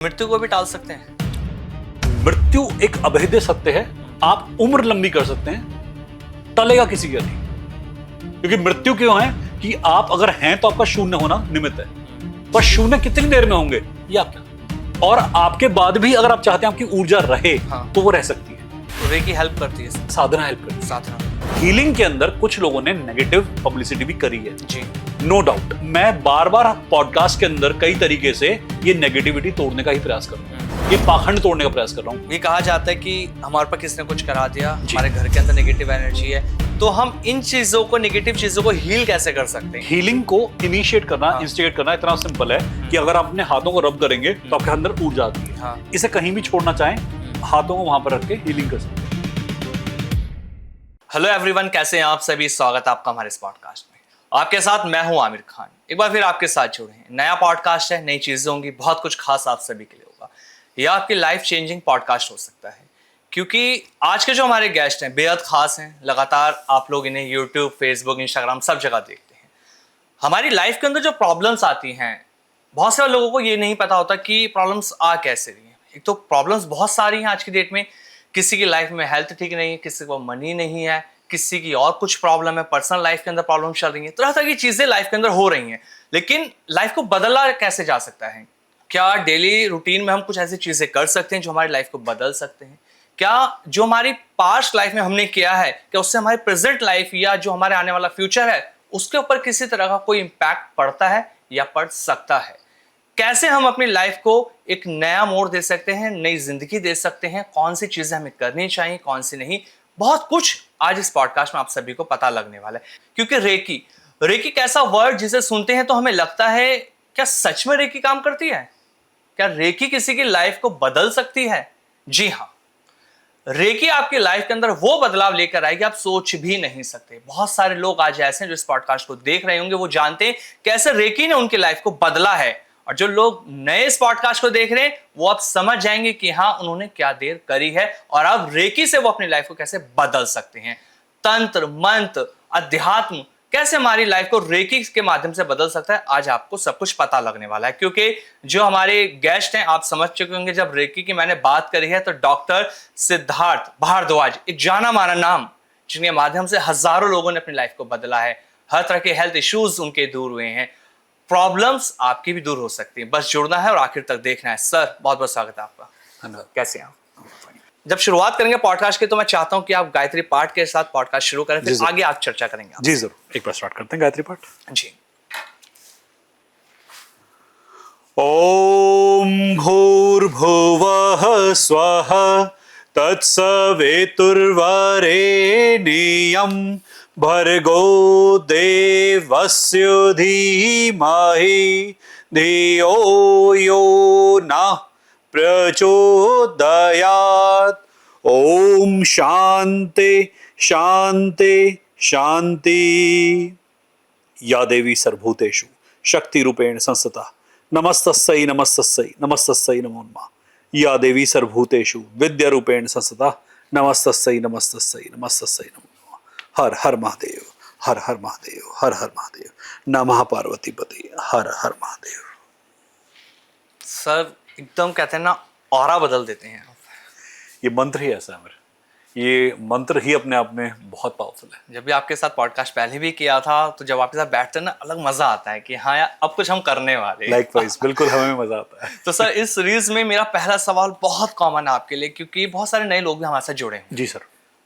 मृत्यु को भी टाल सकते हैं? मृत्यु एक अभेद्य सत्य है। आप उम्र लंबी कर सकते हैं, टलेगा किसी का नहीं। क्योंकि मृत्यु क्यों है कि आप अगर हैं तो आपका शून्य होना निमित्त है, पर शून्य कितनी देर में होंगे ये आपका, और आपके बाद भी अगर आप चाहते हैं आपकी ऊर्जा रहे तो वो रह सकती है। तो रेकी हेल्प करती है? साधना हेल्प करती है। साधना। हीलिंग के अंदर कुछ लोगों ने नेगेटिव पब्लिसिटी भी करी है जी, नो डाउट। मैं बार बार पॉडकास्ट के अंदर कई तरीके से ये नेगेटिविटी तोड़ने का ही प्रयास कर रहा हूँ, ये पाखंड तोड़ने का प्रयास कर रहा हूँ। ये कहा जाता है कि हमारे पर किसने कुछ करा दिया, हमारे घर के अंदर नेगेटिव एनर्जी है, तो हम इन चीजों को, नेगेटिव चीजों को हील कैसे कर सकते हैं? हीलिंग को इनिशिएट करना, इंस्टिगेट करना इतना सिंपल है कि अगर आप अपने हाथों को रब करेंगे तो आपके अंदर ऊर्जा आती है। इसे कहीं भी छोड़ना चाहें, हाथों को वहां पर रख के हीलिंग कर सकते हैं। हेलो एवरीवन, कैसे हैं आप सभी? स्वागत है आपका हमारे इस पॉडकास्ट में। आपके साथ मैं हूं आमिर खान। एक बार फिर आपके साथ जुड़े हैं। नया पॉडकास्ट है, नई चीजें होंगी, बहुत कुछ खास आप सभी के लिए होगा। यह आपकी लाइफ चेंजिंग पॉडकास्ट हो सकता है, क्योंकि आज के जो हमारे गेस्ट हैं बेहद खास हैं। लगातार आप लोग इन्हें यूट्यूब, फेसबुक, इंस्टाग्राम सब जगह देखते हैं। हमारी लाइफ के अंदर जो प्रॉब्लम्स आती हैं, बहुत सारे लोगों को ये नहीं पता होता कि प्रॉब्लम्स आ कैसे रही हैं। एक तो प्रॉब्लम्स बहुत सारी हैं आज की डेट में। किसी की लाइफ में हेल्थ ठीक नहीं है, किसी को मनी नहीं है, किसी की और कुछ प्रॉब्लम है, पर्सनल लाइफ के अंदर प्रॉब्लम चल रही है, तरह तरह की चीजें लाइफ के अंदर हो रही हैं। लेकिन लाइफ को बदला कैसे जा सकता है? क्या डेली रूटीन में हम कुछ ऐसी चीजें कर सकते हैं जो हमारी लाइफ को बदल सकते हैं? क्या जो हमारी पास्ट लाइफ में हमने किया है, क्या उससे हमारी प्रेजेंट लाइफ या जो हमारे आने वाला फ्यूचर है उसके ऊपर किसी तरह का कोई इंपैक्ट पड़ता है या पड़ सकता है? कैसे हम अपनी लाइफ को एक नया मोड़ दे सकते हैं, नई जिंदगी दे सकते हैं? कौन सी चीजें हमें करनी चाहिए, कौन सी नहीं? बहुत कुछ आज इस पॉडकास्ट में आप सभी को पता लगने वाला है। क्योंकि रेकी एक ऐसा वर्ड जिसे सुनते हैं तो हमें लगता है, क्या सच में रेकी काम करती है? क्या रेकी किसी की लाइफ को बदल सकती है? जी हाँ, रेकी आपकी लाइफ के अंदर वो बदलाव लेकर आएगी आप सोच भी नहीं सकते। बहुत सारे लोग आज ऐसे हैं जो इस पॉडकास्ट को देख रहे होंगे, वो जानते हैं कैसे रेकी ने उनकी लाइफ को बदला है। और जो लोग नए इस पॉडकास्ट को देख रहे हैं वो अब समझ जाएंगे कि हाँ, उन्होंने क्या देर करी है और अब रेकी से वो अपनी लाइफ को कैसे बदल सकते हैं। तंत्र, मंत्र, अध्यात्म कैसे हमारी लाइफ को रेकी के माध्यम से बदल सकता है, आज आपको सब कुछ पता लगने वाला है। क्योंकि जो हमारे गेस्ट हैं, आप समझ चुके होंगे जब रेकी की मैंने बात करी है तो डॉक्टर सिद्धार्थ भारद्वाज, एक जाना माना नाम, जिनके माध्यम से हजारों लोगों ने अपनी लाइफ को बदला है। हर तरह के हेल्थ इश्यूज उनके दूर हुए हैं, प्रॉब्लम्स आपकी भी दूर हो सकती है। बस जुड़ना है और आखिर तक देखना है। सर, बहुत बहुत स्वागत है आपका। धन्यवाद। कैसे हैं आप? जब शुरुआत करेंगे पॉडकास्ट की तो मैं चाहता हूं कि आप गायत्री पाठ के साथ पॉडकास्ट शुरू करें, फिर आगे आप चर्चा करेंगे। जी जरूर, एक बार स्टार्ट करते हैं गायत्री पाठ। जी। ओम भूर्भुवः स्वः तत्सवितुर्वरेण्यं भर्गो देवस्य धीमहि धियो यो नः प्रचोदयात्। ओम शांति शांति शांति। या देवी सर्वभूतेषु शक्ति रूपेण संस्थिता नमस्तस्यै नमस्तस्यै नमस्तस्यै नमो नमः। या देवी सर्वभूतेषु विद्या रूपेण संस्थिता नमस्तस्यै नमस्तस्यै नमस्तस्यै नमो नमः। हर हर महादेव, हर हर महादेव, हर हर महादेव। नमः पार्वती पते, हर हर महादेव। सर, एकदम कहते हैं ना, ऑरा बदल देते हैं आप। ये मंत्र ही ऐसा है मेरे, ये मंत्र ही अपने आप में बहुत पावरफुल है। जब भी आपके साथ पॉडकास्ट पहले भी किया था तो जब आपके साथ बैठते हैं ना, अलग मजा आता है कि हाँ यार, अब कुछ हम करने वाले हैं। लाइकवाइज, बिल्कुल हमें मजा आता है। तो सर, इस सीरीज में मेरा पहला सवाल बहुत कॉमन है आपके लिए, क्योंकि बहुत सारे नए लोग भी हमारे साथ जुड़े हैं। जी sir.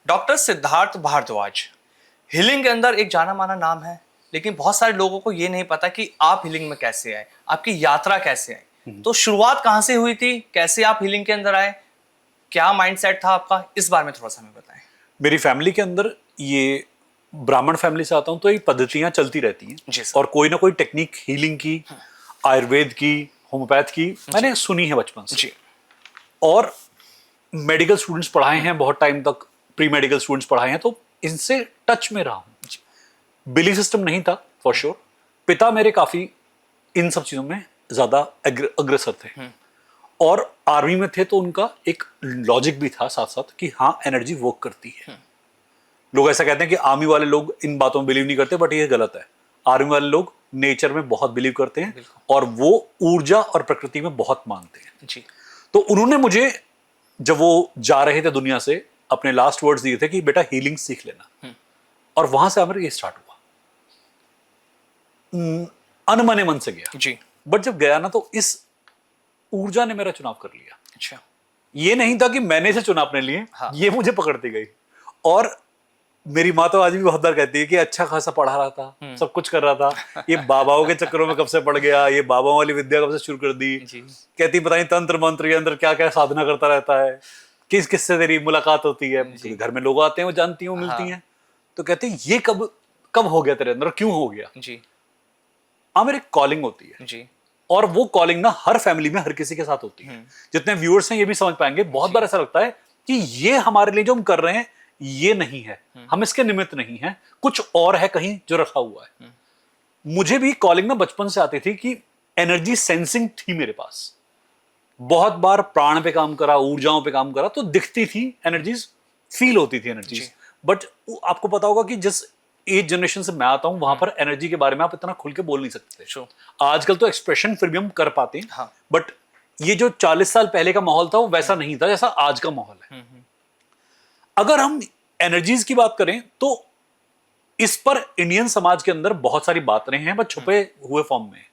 Doctor Siddharth Bhardwaj healing के अंदर एक जाना माना नाम है, लेकिन बहुत सारे लोगों को ये नहीं पता कि आप हीलिंग में कैसे आए, आपकी यात्रा कैसे आई। तो शुरुआत कहाँ से हुई थी, कैसे आप हीलिंग के अंदर आए, क्या माइंडसेट था आपका, इस बारे में थोड़ा सा हमें बताएं। मेरी फैमिली के अंदर, ये ब्राह्मण फैमिली से आता हूं तो ये पद्धतियां चलती रहती हैं और कोई ना कोई टेक्निक हीलिंग की, आयुर्वेद की, होम्योपैथ की मैंने सुनी है बचपन से। और मेडिकल स्टूडेंट्स पढ़ाए हैं बहुत टाइम तक, प्री मेडिकल स्टूडेंट्स पढ़ाए हैं, तो इनसे टच में रहा हूं। बिलीफ सिस्टम नहीं था फॉर श्योर। पिता मेरे काफी इन सब चीजों में ज्यादा अग्रसर थे और आर्मी में थे, तो उनका एक लॉजिक भी था साथ साथ कि हाँ, एनर्जी वर्क करती है। लोग ऐसा कहते हैं कि आर्मी वाले लोग इन बातों में बिलीव नहीं करते, बट ये गलत है। आर्मी वाले लोग नेचर में बहुत बिलीव करते हैं और वो ऊर्जा और प्रकृति में बहुत मानते हैं जी। तो उन्होंने मुझे, जब वो जा रहे थे दुनिया से, अपने लास्ट वर्ड्स दिए थे कि बेटा हीलिंग सीख लेना। और वहां से हमारा ये स्टार्ट हुआ, अनमने मन से गया जी। बट जब गया ना तो इस ऊर्जा ने मेरा चुनाव कर लिया। अच्छा। ये नहीं था कि मैंने इसे चुना अपने लिए, हाँ। ये मुझे पकड़ती गई। और मेरी माँ तो आज भी बहुत बार कहती है कि अच्छा खासा पढ़ा रहा था, सब कुछ कर रहा था, ये बाबाओं के चक्करों में कब से पड़ गया, ये बाबाओं वाली विद्या कब से शुरू कर दी। कहती पता नहीं तंत्र मंत्र के अंदर क्या क्या साधना करता रहता है, किस किस से तेरी मुलाकात होती है, घर में लोग आते हैं वो जानती हैं, मिलती हैं, तो कहते हैं ये कब कब हो गया तेरे अंदर, क्यों हो गया जी। मेरी कॉलिंग होती है जी। और वो कॉलिंग ना हर फैमिली में हर किसी के साथ होती है। जितने व्यूअर्स हैं ये भी समझ पाएंगे, बहुत बार ऐसा लगता है कि ये हमारे लिए जो हम कर रहे हैं ये नहीं है, हम इसके निमित्त नहीं है, कुछ और है कहीं जो रखा हुआ है। मुझे भी कॉलिंग ना बचपन से आती थी कि एनर्जी सेंसिंग थी मेरे पास, बहुत बार प्राण पे काम करा, ऊर्जाओं पे काम करा, तो दिखती थी एनर्जीज, फील होती थी एनर्जीज। बट आपको पता होगा कि जिस एज जनरेशन से मैं आता हूं वहां पर एनर्जी के बारे में आप इतना खुल के बोल नहीं सकते। आजकल तो एक्सप्रेशन फिर भी हम कर पाते हैं, हाँ। बट ये जो 40 साल पहले का माहौल था वो वैसा नहीं था जैसा आज का माहौल है। अगर हम एनर्जीज की बात करें तो इस पर इंडियन समाज के अंदर बहुत सारी बातें हैं, बट छुपे हुए फॉर्म में,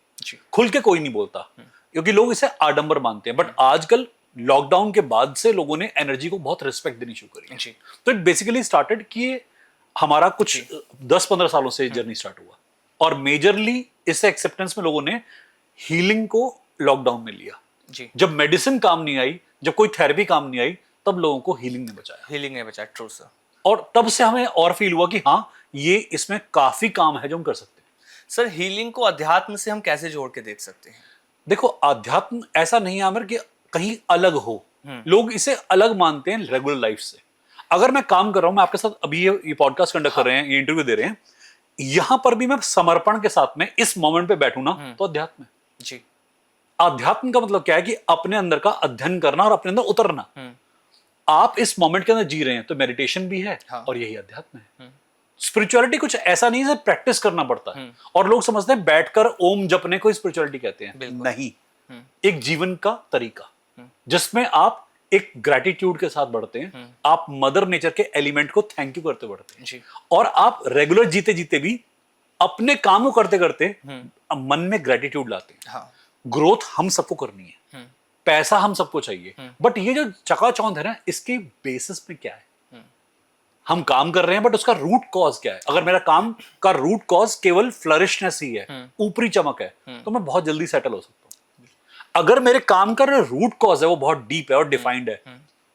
खुल के कोई नहीं बोलता क्योंकि लोग इसे आडंबर मानते हैं। बट आजकल लॉकडाउन के बाद से लोगों ने एनर्जी को बहुत रिस्पेक्ट देनी शुरू करी। तो इट बेसिकली स्टार्टेड कि हमारा कुछ 10-15 सालों से जर्नी स्टार्ट हुआ और मेजरली इस एक्सेप्टेंस में लोगों ने हीलिंग को लॉकडाउन में लिया। जब मेडिसिन काम नहीं आई, जब कोई थेरेपी काम नहीं आई, तब लोगों को हीलिंग ने बचाया। हीलिंग ने बचाया, ट्रू सर। और तब से हमें और फील हुआ कि हाँ ये इसमें काफी काम है जो हम कर सकते हैं। सर हीलिंग को अध्यात्म से हम कैसे जोड़ के देख सकते हैं? देखो अध्यात्म ऐसा नहीं है आमिर कि कहीं अलग हो, लोग इसे अलग मानते हैं रेगुलर लाइफ से। अगर मैं काम कर रहा हूं, मैं आपके साथ अभी ये पॉडकास्ट कंडक्ट कर रहे हैं, ये इंटरव्यू दे रहे हैं, यहां पर भी मैं समर्पण के साथ में इस मोमेंट पे बैठूं ना तो अध्यात्म है जी। अध्यात्म का मतलब क्या है कि अपने अंदर का अध्ययन करना और अपने अंदर उतरना। आप इस मोमेंट के अंदर जी रहे हैं तो मेडिटेशन भी है, हाँ। और यही अध्यात्म है। स्पिरिचुअलिटी कुछ ऐसा नहीं है, प्रैक्टिस करना पड़ता है। और लोग समझते हैं बैठकर ओम जपने को स्पिरिचुअलिटी कहते हैं, नहीं, एक जीवन का तरीका जिसमें आप एक ग्रैटिट्यूड के साथ बढ़ते हैं, आप मदर नेचर के एलिमेंट को थैंक यू करते बढ़ते हैं जी। और आप रेगुलर जीते जीते भी अपने काम को करते करते मन में ग्रैटिट्यूड लाते हैं। हाँ। ग्रोथ हम सबको करनी है, पैसा हम सबको चाहिए, बट ये जो चकाचौंध है ना, इसके बेसिस पे क्या है? हम काम कर रहे हैं बट उसका रूट कॉज क्या है? अगर मेरा काम का रूट कॉज केवल फ्लरिशनेस ही है, ऊपरी चमक है, तो मैं बहुत जल्दी सेटल हो सकता हूं। अगर मेरे काम का रूट कॉज है वो बहुत डीप है और डिफाइंड है,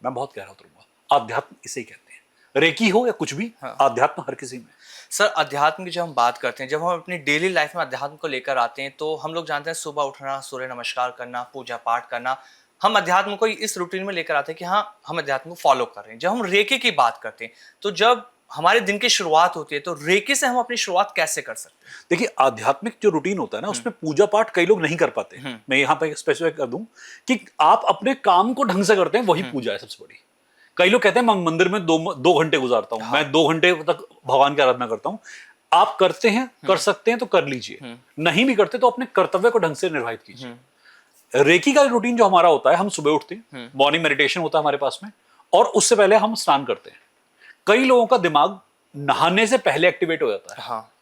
मैं बहुत गहरा उतरूंगा। अध्यात्म इसे ही कहते हैं, रेकी हो या कुछ भी, अध्यात्म हर किसी में। सर अध्यात्म की जब हम बात करते हैं, जब हम अपनी डेली लाइफ में अध्यात्म को लेकर आते हैं, तो हम लोग जानते हैं सुबह उठना, सूर्य नमस्कार करना, पूजा पाठ करना, हम अध्यात्म को इस रूटीन में लेकर आते हैं कि हाँ हम अध्यात्म को फॉलो कर रहे हैं। जब हम रेकी की बात करते हैं तो जब हमारे दिन की शुरुआत होती है तो रेकी से हम अपनी शुरुआत कैसे कर सकते हैं? देखिए आध्यात्मिक जो रूटीन होता है ना, उसमें पूजा पाठ कई लोग नहीं कर पाते। मैं यहाँ पे स्पेसिफिक कर दूं कि आप अपने काम को ढंग से करते हैं, वही पूजा है सबसे बड़ी। कई लोग कहते हैं मैं मंदिर में 2 घंटे गुजारता हूँ, हाँ। मैं 2 घंटे तक भगवान की आराधना करता हूँ। आप करते हैं, कर सकते हैं तो कर लीजिए, नहीं भी करते तो अपने कर्तव्य को ढंग से निर्वाहित कीजिए। रेकी का रूटीन जो हमारा होता है, हम सुबह उठते हैं, मॉर्निंग मेडिटेशन होता है हमारे पास में, और उससे पहले हम स्नान करते हैं। कई लोगों का दिमाग नहाने से पहले एक्टिवेट हो जाता है, हाँ।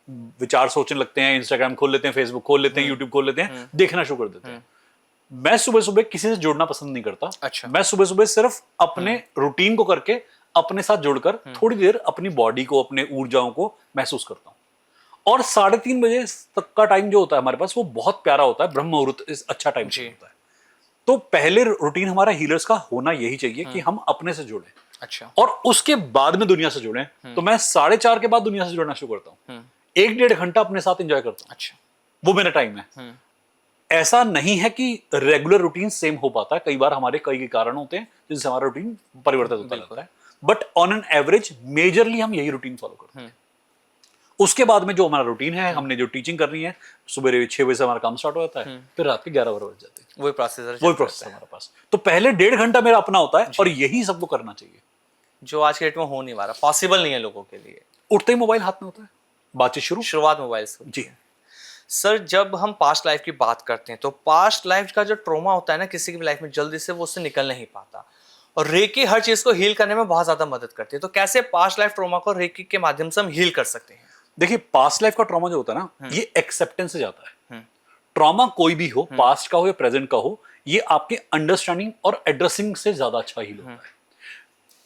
विचार सोचने लगते हैं, इंस्टाग्राम खोल लेते हैं, फेसबुक खोल लेते हैं, यूट्यूब खोल लेते हैं, देखना शुरू कर देते हैं। मैं सुबह सुबह किसी से जुड़ना पसंद नहीं करता। अच्छा। मैं सुबह सुबह सिर्फ अपने रूटीन को करके अपने साथ जुड़कर थोड़ी देर अपनी बॉडी को, अपने ऊर्जाओं को महसूस करता हूँ। और 3:30 बजे तक का टाइम जो होता है हमारे पास, वो बहुत प्यारा होता है, ब्रह्म मुहूर्त अच्छा टाइम होता है। तो पहले रूटीन हमारा हीलर्स का होना यही चाहिए कि हम अपने से जुड़े, अच्छा, और उसके बाद में दुनिया से जुड़े। तो मैं 4:30 के बाद दुनिया से जुड़ना शुरू करता हूँ, 1-1.5 घंटा अपने साथ एंजॉय करता हूँ। अच्छा, वो मेरा टाइम है। ऐसा नहीं है कि रेगुलर रूटीन सेम हो पाता है, कई बार हमारे कई कारण होते हैं जिनसे हमारा रूटीन परिवर्तित होता रहता है, but on an average majorly हम यही रूटीन फॉलो करते हैं। उसके बाद में जो हमारा रूटीन है, हमने जो टीचिंग करनी है, सुबह 6 बजे से हमारा काम स्टार्ट हो जाता है, फिर रात के 11 बज जाते हैं। वही प्रोसेस है हमारे पास। तो पहले 1.5 घंटा मेरा अपना होता है और यही सबको करना चाहिए, जो आज के डेट में हो नहीं पा रहा, पॉसिबल नहीं है लोगों के लिए। उठते ही मोबाइल हाथ में होता है, बातचीत शुरुआत मोबाइल से। जी, सर जब हम पास्ट लाइफ की बात करते हैं तो पास्ट लाइफ का जो ट्रॉमा होता है ना किसी की लाइफ में, जल्दी से वो उससे निकल नहीं पाता, और रेकी हर चीज को हील करने में बहुत ज्यादा मदद करती है। तो कैसे पास्ट लाइफ ट्रॉमा को रेकी के माध्यम से हम हील कर सकते हैं? देखिए, पास्ट लाइफ का ट्रॉमा जो होता है ना, ये एक्सेप्टेंस से जाता है। ट्रॉमा कोई भी हो, पास्ट का हो या प्रेजेंट का हो, ये आपके अंडरस्टैंडिंग और एड्रेसिंग से ज्यादा अच्छा हील होता है।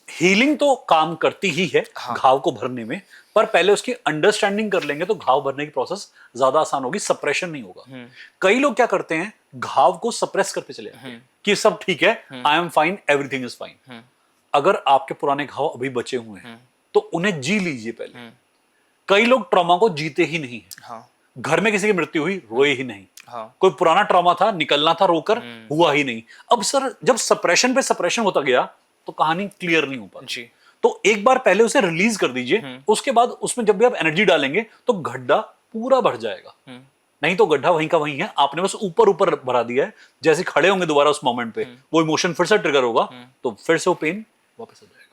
हीलिंग तो काम करती ही है घाव को भरने में, पर पहले उसकी अंडरस्टैंडिंग कर लेंगे तो घाव भरने की प्रोसेस ज्यादा आसान होगी, सप्रेशन नहीं होगा। कई लोग क्या करते हैं, घाव को सप्रेस करते चले जाते हैं कि सब ठीक है, I am fine, everything is fine. अगर आपके पुराने घाव अभी बचे हुए हैं तो उन्हें जी लीजिए पहले। कई लोग ट्रॉमा को जीते ही नहीं है। घर में किसी की मृत्यु हुई, रोए ही नहीं। कोई पुराना ट्रॉमा था, निकलना था रोकर, हुआ ही नहीं। अब सर जब सप्रेशन पे सप्रेशन होता गया तो कहानी क्लियर नहीं हो पाती। तो एक बार पहले उसे रिलीज कर दीजिए, उसके बाद उसमें जब भी आप एनर्जी डालेंगे तो गड्ढा पूरा भर जाएगा। नहीं तो गड्ढा वहीं का वहीं है, आपने बस ऊपर ऊपर भरा दिया है। जैसे खड़े होंगे दोबारा उस मोमेंट पे, वो इमोशन फिर से ट्रिगर होगा तो फिर से वो पेन वापस आ जाएगा।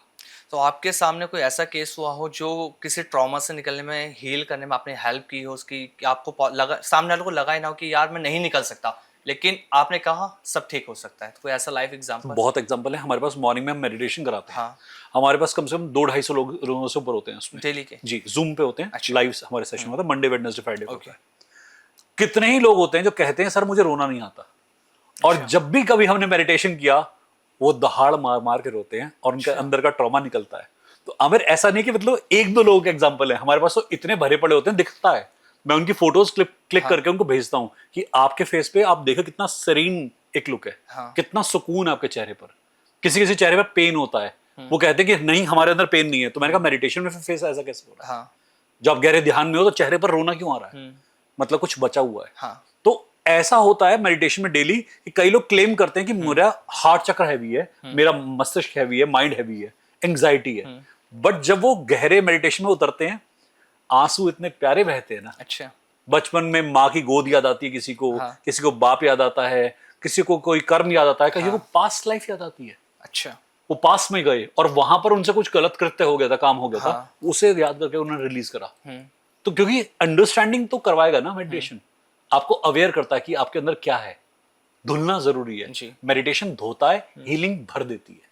तो आपके सामने कोई ऐसा केस हुआ हो जो किसी ट्रॉमा से निकलने में, हील करने में आपने हेल्प की हो उसकी, कि आपको लगा, सामने वाले को लगा ही ना हो कि यार मैं नहीं निकल सकता, लेकिन आपने कहा सब ठीक हो सकता है? तो कोई ऐसा लाइफ एग्जांपल? बहुत एग्जांपल है हमारे पास। मॉर्निंग में हम मेडिटेशन कराते हैं। हमारे पास कम से कम 200-250 लोगों से ऊपर होते हैं उसमें, डेली के। जी, जूम पे होते हैं। लाइव हमारे सेशन होता है मंडे, वेडनेसडे, फ्राइडे होता है। कितने ही लोग होते हैं जो कहते हैं सर मुझे रोना नहीं आता, और जब भी कभी हमने मेडिटेशन किया वो दहाड़ मार मार के रोते हैं और उनके अंदर का ट्रॉमा निकलता है। तो आमिर, ऐसा नहीं कि मतलब एक दो लोगों के एग्जांपल है, हमारे पास तो इतने भरे पड़े होते हैं, दिखता है। मैं उनकी फोटोज क्लिक करके उनको भेजता हूं कि आपके फेस पे आप देखो कितना सरीन एक लुक है, कितना सुकून है आपके चेहरे पर। किसी किसी चेहरे पर पेन होता है, वो कहते हैं कि नहीं हमारे अंदर पेन नहीं है। तो मैंने कहा मेडिटेशन में फेस ऐसा कैसे हो रहा है? जब आप गहरे ध्यान में हो तो चेहरे पर रोना क्यों आ रहा है? मतलब कुछ बचा हुआ है। तो ऐसा होता है मेडिटेशन में डेली कि कई लोग क्लेम करते हैं कि मेरा हार्ट चक्र हैवी है, मेरा मस्तिष्क हैवी है, माइंड हैवी है, एंग्जाइटी है। बट जब वो गहरे मेडिटेशन में उतरते हैं, आंसू इतने प्यारे बहते हैं ना। अच्छा। बचपन में माँ की गोद याद आती है किसी को, किसी को बाप याद आता है, किसी को कोई कर्म याद आता है, किसी को पास्ट लाइफ याद आती है। अच्छा। वो पास्ट में गए और वहां पर उनसे कुछ गलत कृत्य हो गया था, काम हो गया था, उसे याद करके उन्होंने रिलीज करा। तो क्योंकि अंडरस्टैंडिंग तो करवाएगा ना मेडिटेशन, आपको अवेयर करता है कि आपके अंदर क्या है। धुलना जरूरी है। मेडिटेशन धोता है, हीलिंग भर देती है।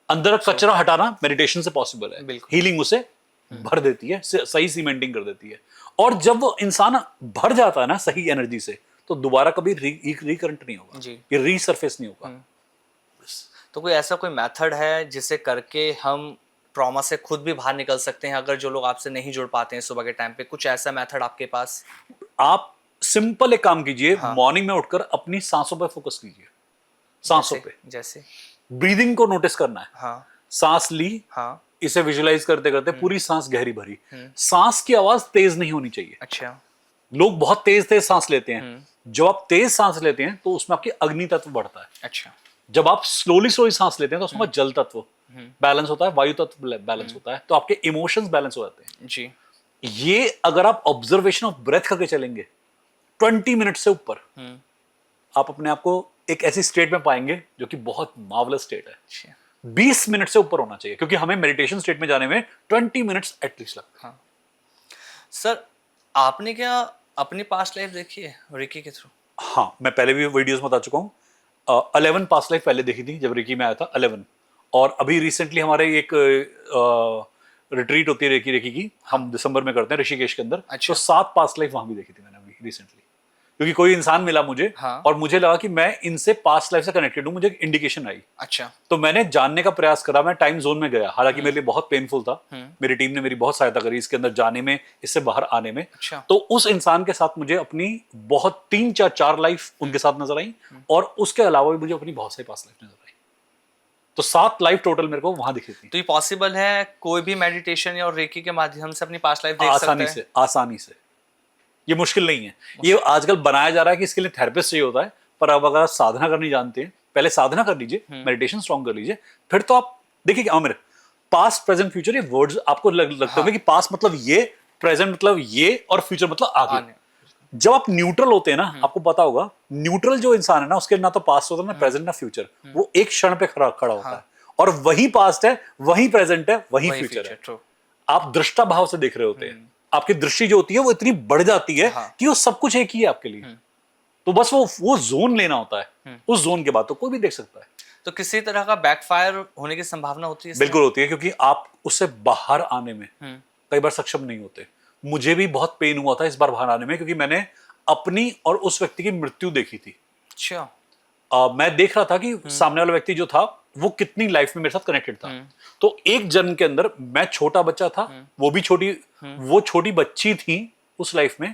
अंदर कचरा हटाना मेडिटेशन से पॉसिबल है, हीलिंग उसे भर देती है, सही सीमेंटिंग कर देती है। और जब वो इंसान भर जाता है ना सही एनर्जी से, तो दोबारा कभी रिकरेंट नहीं होगा, ये रीसरफेस नहीं होगा। तो कोई ऐसा कोई मेथड है जिसे करके हम ट्रॉमा से खुद भी बाहर निकल सकते हैं? अगर जो लोग आपसे नहीं जुड़ पाते हैं सुबह के टाइम पे, कुछ ऐसा मेथड आपके पास? आप सिंपल एक काम कीजिए, मॉर्निंग में उठकर अपनी सांसों पर फोकस कीजिए। सांसों पे, जैसे ब्रीदिंग को नोटिस करना है। सांस ली, इसे विजुलाइज करते करते पूरी सांस गहरी भरी। सांस की आवाज तेज नहीं होनी चाहिए। अच्छा। लोग बहुत तेज तेज सांस लेते हैं। जब आप तेज सांस लेते हैं तो उसमें आपकी अग्नि तत्व बढ़ता है। अच्छा। जब आप स्लोली स्लोली सांस लेते हैं तो उसमें जल तत्व बैलेंस होता है, वायु तत्व बैलेंस होता है, तो आपके इमोशंस बैलेंस हो जाते हैं। जी। ये अगर आप ऑब्जर्वेशन ऑफ ब्रेथ करके चलेंगे 20 मिनट से ऊपर, आप अपने आप को एक ऐसी स्टेट में पाएंगे जो कि बहुत मार्वलस स्टेट है। 20 मिनट से ऊपर होना चाहिए, क्योंकि हमें मेडिटेशन स्टेट में जाने में 20 मिनट्स एटलीस्ट लगता है। सर आपने क्या अपनी पास्ट लाइफ देखी है रिकी के थ्रू? हाँ, मैं पहले भी वीडियोस में बता चुका हूँ। 11 पास्ट लाइफ पहले देखी थी जब रिकी में आया था, 11। और अभी रिसेंटली हमारे एक रिट्रीट होती है रेकी की, हम दिसंबर में करते हैं ऋषिकेश के अंदर। अच्छा। तो 7 पास्ट लाइफ वहां भी देखी थी मैंने अभी रिसेंटली, क्योंकि कोई इंसान मिला मुझे। और मुझे लगा कि मैं इनसे पास्ट लाइफ से कनेक्टेड हूँ, मुझे एक इंडिकेशन आई। अच्छा। तो मैंने जानने का प्रयास करा, मैं टाइम जोन में गया, हालांकि मेरे लिए बहुत पेनफुल था। मेरी टीम ने मेरी बहुत सहायता करी इसके अंदर जाने में, इससे बाहर आने में। अच्छा। तो उस इंसान के साथ मुझे अपनी बहुत 3-4 लाइफ उनके साथ नजर आई, और उसके अलावा भी मुझे अपनी बहुत सारी पास्ट लाइफ नजर आई। तो 7 लाइफ टोटल मेरे को वहां दिखी थी। तो ये पॉसिबल है कोई भी मेडिटेशन या रेकी के माध्यम से अपनी पास्ट लाइफ देख सकता है? आसानी से। ये मुश्किल नहीं है। ये आजकल बनाया जा रहा है कि इसके लिए थेरेपिस्ट चाहिए होता है, पर अब अगर आप साधना करनी जानते हैं, पहले साधना कर लीजिए, मेडिटेशन स्ट्रॉन्ग कर लीजिए, फिर तो आप देखिए आमिर, पास्ट प्रेजेंट फ्यूचर, ये वर्ड्स आपको लगते होंगे कि पास्ट मतलब ये, प्रेजेंट मतलब ये, और फ्यूचर मतलब आगे। जब आप न्यूट्रल होते हैं ना, आपको पता होगा न्यूट्रल जो इंसान है ना, उसके ना तो पास्ट होता है, ना प्रेजेंट, ना फ्यूचर। वो एक क्षण पे खड़ा होता है, और वही पास्ट है, वही प्रेजेंट है, वही फ्यूचर है। आप दृष्टा भाव से देख रहे होते हैं। आपकी दृष्टि जो होती है वो इतनी बढ़ जाती है कि वो सब कुछ एक ही है आपके लिए। तो बस वो जोन लेना होता है, उस जोन के बाद तो कोई भी देख सकता है। तो किसी तरह का बैकफायर होने की संभावना होती है? बिल्कुल होती है, क्योंकि आप उससे बाहर आने में कई बार सक्षम नहीं होते। मुझे भी बहुत पेन हुआ था इस बार बाहर आने में, क्योंकि मैंने अपनी और उस व्यक्ति की मृत्यु देखी थी। अच्छा। मैं देख रहा था कि सामने वाला व्यक्ति जो था वो कितनी लाइफ में मेरे साथ कनेक्टेड था। तो एक जन्म के अंदर मैं छोटा बच्चा था, वो भी वो छोटी बच्ची थी उस लाइफ में।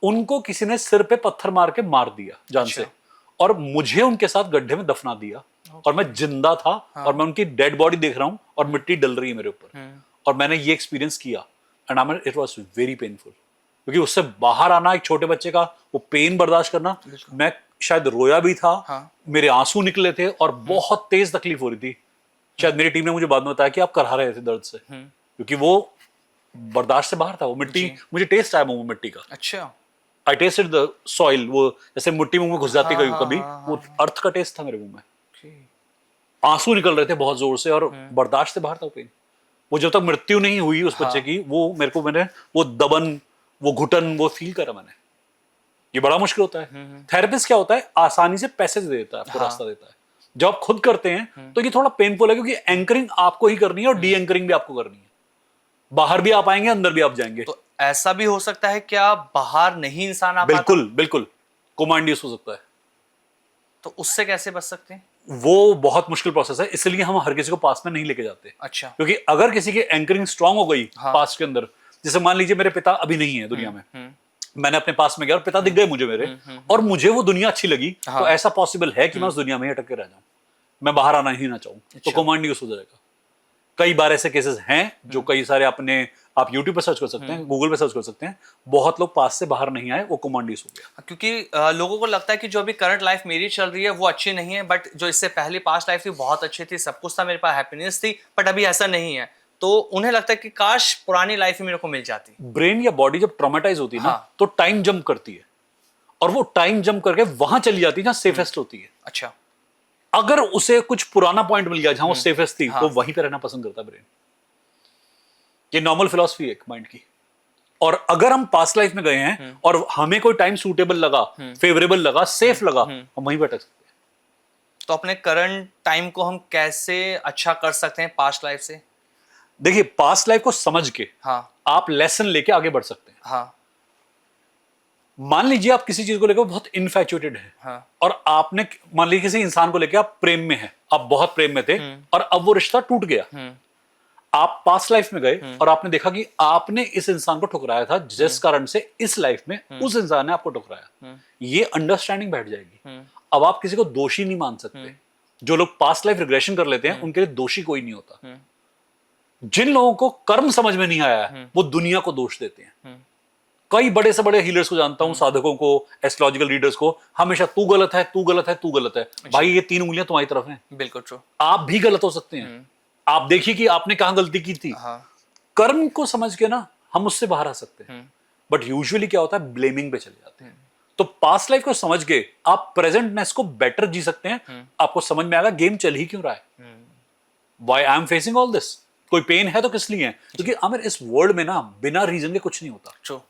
उनको किसी ने सिर पे पत्थर मार के मार दिया जान से, और मुझे उनके साथ गड्ढे में दफना दिया। और मैं जिंदा था, और मैं उनकी डेड बॉडी देख रहा हूं और मिट्टी डल रही है मेरे ऊपर। और मैंने ये एक्सपीरियंस किया, and it was very painful, क्योंकि उससे बाहर आना, एक छोटे बच्चे का वो पेन बर्दाश्त करना, मैं शायद रोया भी था, मेरे आंसू निकले थे और बहुत तेज तकलीफ हो रही थी। शायद मेरी टीम ने मुझे बाद में बताया कि आप करहा रहे थे दर्द से, क्योंकि वो बर्दाश्त से बाहर था। वो मिट्टी, मुझे टेस्ट आया मुंह में मिट्टी का। अच्छा। आई टेस्टेड द सॉइल, वो जैसे मिट्टी मुंह में घुस जाती कभी कभी, वो अर्थ का टेस्ट था मेरे मुंह में। आंसू निकल रहे थे बहुत जोर से, और बर्दाश्त से बाहर था पेन। वो जब तक मृत्यु नहीं हुई उस बच्चे की, वो मेरे को, मैंने वो दबन, वो घुटन, वो फील करा मैंने। ये बड़ा मुश्किल होता है। थेरेपिस्ट क्या होता है, आसानी से पैसे देता है आपको, रास्ता देता है। जब आप खुद करते हैं तो ये थोड़ा पेनफुल है, क्योंकि एंकरिंग आपको ही करनी है और डी एंकरिंग भी आपको करनी है। बाहर भी आप आएंगे, अंदर भी आप जाएंगे। तो ऐसा भी हो सकता है क्या बाहर नहीं इंसान आ पाता? बिल्कुल बिल्कुल, कोमांडियस हो सकता है। तो उससे कैसे बच सकते हैं? वो बहुत मुश्किल प्रोसेस है, इसलिए हम हर किसी को पास में नहीं लेके जाते। अच्छा। क्योंकि अगर किसी की एंकरिंग स्ट्रांग हो गई पास्ट के अंदर, जैसे मान लीजिए मेरे पिता अभी नहीं है दुनिया में, मैंने अपने पास में गया और पिता दिख गए मुझे मेरे, और मुझे वो दुनिया अच्छी लगी, तो ऐसा पॉसिबल है कि मैं उस दुनिया में ही अटक के रह जाऊं, मैं बाहर आना ही ना चाहूं। तो कोमांडियस हो जाएगा। कई बार ऐसे केसेस हैं जो कई सारे आप यूट्यूब पे सर्च कर सकते हैं, गूगल पे सर्च कर सकते हैं। बहुत लोग पास से बाहर नहीं आए, वो कोमांडियस हो गया। क्योंकि लोगों को लगता है कि जो अभी करंट लाइफ मेरी चल रही है वो अच्छी नहीं है, बट जो इससे पहले पास्ट लाइफ थी बहुत अच्छी थी, सब कुछ था, मेरे पास हैप्पीनेस थी, बट अभी ऐसा नहीं है। तो उन्हें लगता है कि काश पुरानी लाइफ ही मेरे को मिल जाती। ब्रेन या बॉडी जब ट्रॉमेटाइज होती है ना, तो टाइम जंप करती है, और वो टाइम जंप करके वहां चली जाती है जहां सेफेस्ट होती है। अच्छा। अगर उसे कुछ पुराना पॉइंट मिल गया जहां वो सेफेस्ट थी, तो वहीं पे रहना पसंद करता है ब्रेन। ये नॉर्मल फिलॉसफी है एक माइंड की। और अगर हम पास्ट लाइफ में गए हैं और हमें कोई टाइम सूटेबल लगा, फेवरेबल लगा, सेफ लगा, हम वहीं पे अटक सकते हैं। तो अपने करंट टाइम को हम कैसे अच्छा कर सकते हैं पास्ट लाइफ से? देखिए, पास्ट लाइफ को समझ के आप लेसन लेके आगे बढ़ सकते हैं। मान लीजिए आप किसी चीज को लेकर बहुत इनफैचुएटेड है, और आपने, मान लीजिए किसी इंसान को लेकर आप प्रेम में हैं, आप बहुत प्रेम में थे, और अब वो रिश्ता टूट गया। आप पास्ट लाइफ में गए और आपने देखा कि आपने इस इंसान को ठुकराया था, जिस कारण से इस लाइफ में उस इंसान ने आपको ठुकराया। ये अंडरस्टैंडिंग बैठ जाएगी। अब आप किसी को दोषी नहीं मान सकते। जो लोग पास्ट लाइफ रिग्रेशन कर लेते हैं, उनके लिए दोषी कोई नहीं होता। जिन लोगों को कर्म समझ में नहीं आया है, वो दुनिया को दोष देते हैं। कई बड़े से बड़े हीलर्स को जानता हूं, साधकों को, एस्ट्रोलॉजिकल रीडर्स को, हमेशा तू गलत है, तू गलत है, तू गलत है। भाई, ये 3 उंगलियां तुम्हारी तरफ हैं। बिल्कुल ट्रू। आप भी गलत हो सकते हैं। आप देखिए कि आपने कहां गलती की थी। कर्म को समझ के ना हम उससे बाहर आ सकते हैं। बट यूजुअली क्या होता है, ब्लेमिंग पे चले जाते हैं। तो पास्ट लाइफ को समझ के आप प्रेजेंटनेस को बेटर जी सकते हैं। आपको समझ में आएगा गेम चल ही क्यों रहा है, why I am facing all this. कोई पेन है तो किस लिए है? क्योंकि आमिर, इस वर्ल्ड में ना बिना रीजन के कुछ नहीं होता। True.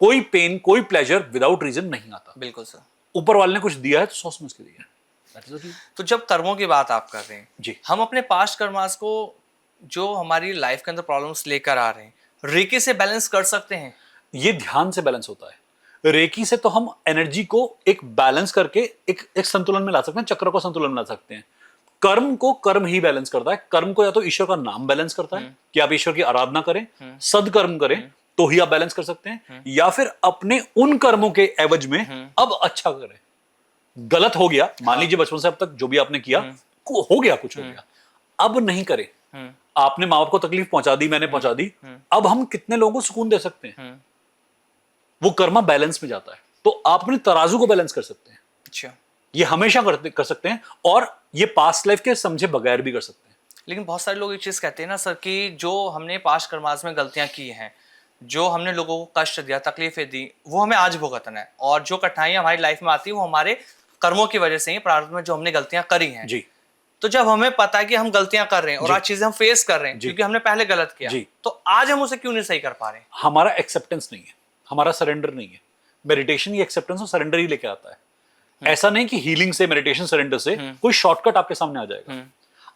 कोई पेन, कोई प्लेजर विदाउट रीजन नहीं आता। बिल्कुल सर। ऊपर वाले ने कुछ दिया है तो सोच समझ के दिया है। तो जब कर्मों की बात आप कर रहे हैं जी, हम अपने पास्ट कर्मास को जो हमारी लाइफ के अंदर प्रॉब्लम्स लेकर आ रहे हैं, रेकी से बैलेंस कर सकते हैं? ये ध्यान से बैलेंस होता है। रेकी से तो हम एनर्जी को एक बैलेंस करके एक संतुलन में ला सकते हैं, चक्र को संतुलन में ला सकते हैं। कर्म को कर्म ही बैलेंस करता है। कर्म को या तो ईश्वर का नाम बैलेंस करता है कि आप ईश्वर की आराधना करें, सदकर्म करें, तो ही आप बैलेंस कर सकते हैं। या फिर अपने उन कर्मों के एवज में अब अच्छा करें। गलत हो गया, मान लीजिए बचपन से अब तक जो भी आपने किया हो गया, कुछ हो गया, अब नहीं करें। आपने माँ बाप को तकलीफ पहुंचा दी, मैंने पहुंचा दी, अब हम कितने लोगों को सुकून दे सकते हैं? वो कर्मा बैलेंस में जाता है। तो आप अपने तराजू को बैलेंस कर सकते हैं। अच्छा, ये हमेशा कर सकते हैं, और ये पास्ट लाइफ के समझे बगैर भी कर सकते हैं। लेकिन बहुत सारे लोग ये चीज कहते हैं ना सर कि जो हमने पास्ट कर्मास में गलतियां की हैं, जो हमने लोगों को कष्ट दिया, तकलीफें दी, वो हमें आज भुगतना है, और जो कठिनाइयां हमारी लाइफ में आती है वो हमारे कर्मों की वजह से ही, प्रारब्ध में जो हमने गलतियां करी हैं। जी, तो जब हमें पता है कि हम गलतियां कर रहे हैं और आज चीजें हम फेस कर रहे हैं क्योंकि हमने पहले गलत किया, तो आज हम उसे क्यों नहीं सही कर पा रहे? हमारा एक्सेप्टेंस नहीं है, हमारा सरेंडर नहीं है। मेडिटेशन ये एक्सेप्टेंस और सरेंडर ही लेके आता है। ऐसा नहीं कि हीलिंग से, मेडिटेशन, सरेंडर से कोई शॉर्टकट आपके सामने आ जाएगा।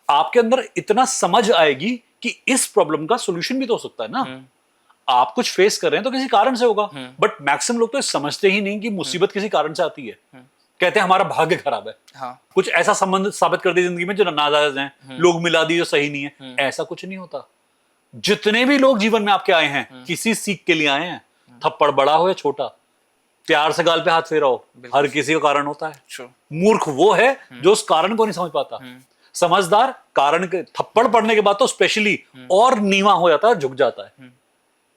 आपके अंदर इतना समझ आएगी कि इस प्रॉब्लम का सोल्यूशन भी तो हो सकता है ना। आप कुछ फेस कर रहे हैं तो किसी कारण से होगा, बट मैक्सिमम लोग तो समझते ही नहीं कि मुसीबत किसी कारण से आती है। कहते हैं हमारा भाग्य खराब है। हाँ। कुछ ऐसा संबंध साबित कर दी जिंदगी में जो नाजायज है, लोग मिला दी जो सही नहीं है। ऐसा कुछ नहीं होता। जितने भी लोग जीवन में आपके आए हैं किसी सीख के लिए आए हैं, थप्पड़ बड़ा हो या छोटा, प्यार से गाल पे हाथ फेरा हो, हर किसी का कारण होता है। मूर्ख वो है जो उस कारण को नहीं समझ पाता। समझदार कारण के थप्पड़ पड़ने के बाद तो स्पेशली और नीवा हो जाता है, झुक जाता है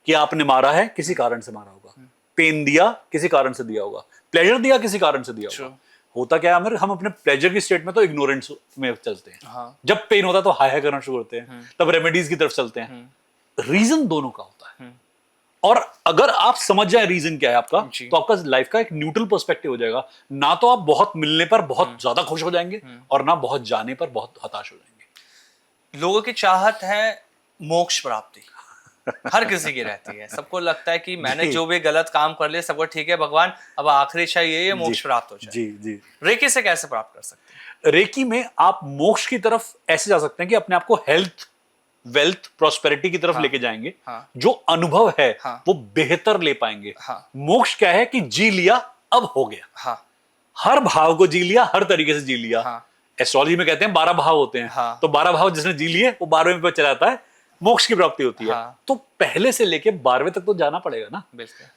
कि आपने मारा है, किसी कारण से मारा होगा, पेन दिया किसी कारण से दिया होगा, प्लेजर दिया किसी कारण से दिया होगा। होता क्या है, हम अपने प्लेजर की स्टेट में तो इग्नोरेंस में चलते हैं। हाँ। जब पेन होता है तो हाय हाय करना शुरू करते हैं, तब रेमेडीज की तरफ चलते हैं। रीजन दोनों का होता है, और अगर आप समझ जाए रीजन क्या है आपका, तो आपका लाइफ का एक न्यूट्रल पर्सपेक्टिव हो जाएगा। ना तो आप बहुत मिलने पर बहुत ज्यादा खुश हो जाएंगे, और ना बहुत जाने पर बहुत हताश हो जाएंगे। लोगों की चाहत है मोक्ष प्राप्ति, हर किसी की रहती है। सबको लगता है कि मैंने जो भी गलत काम कर लिया सबको ठीक है भगवान, अब आखिरी इच्छा ये है मोक्ष प्राप्त हो जाए। जी जी। रेकी से कैसे प्राप्त कर सकते हैं? रेकी में आप मोक्ष की तरफ ऐसे जा सकते हैं कि अपने आप को हेल्थ, वेल्थ, प्रॉस्पेरिटी की तरफ लेके जाएंगे। जो अनुभव है वो बेहतर ले पाएंगे। मोक्ष क्या है कि जी लिया, अब हो गया। हर भाव को जी लिया, हर तरीके से जी लिया। एस्ट्रोलॉजी में कहते हैं 12 भाव होते हैं, तो 12 भाव जिसने जी लिए वो 12वें पे चला जाता है, मोक्ष की प्राप्ति होती है। तो पहले से लेके 12वें तक तो जाना पड़ेगा ना।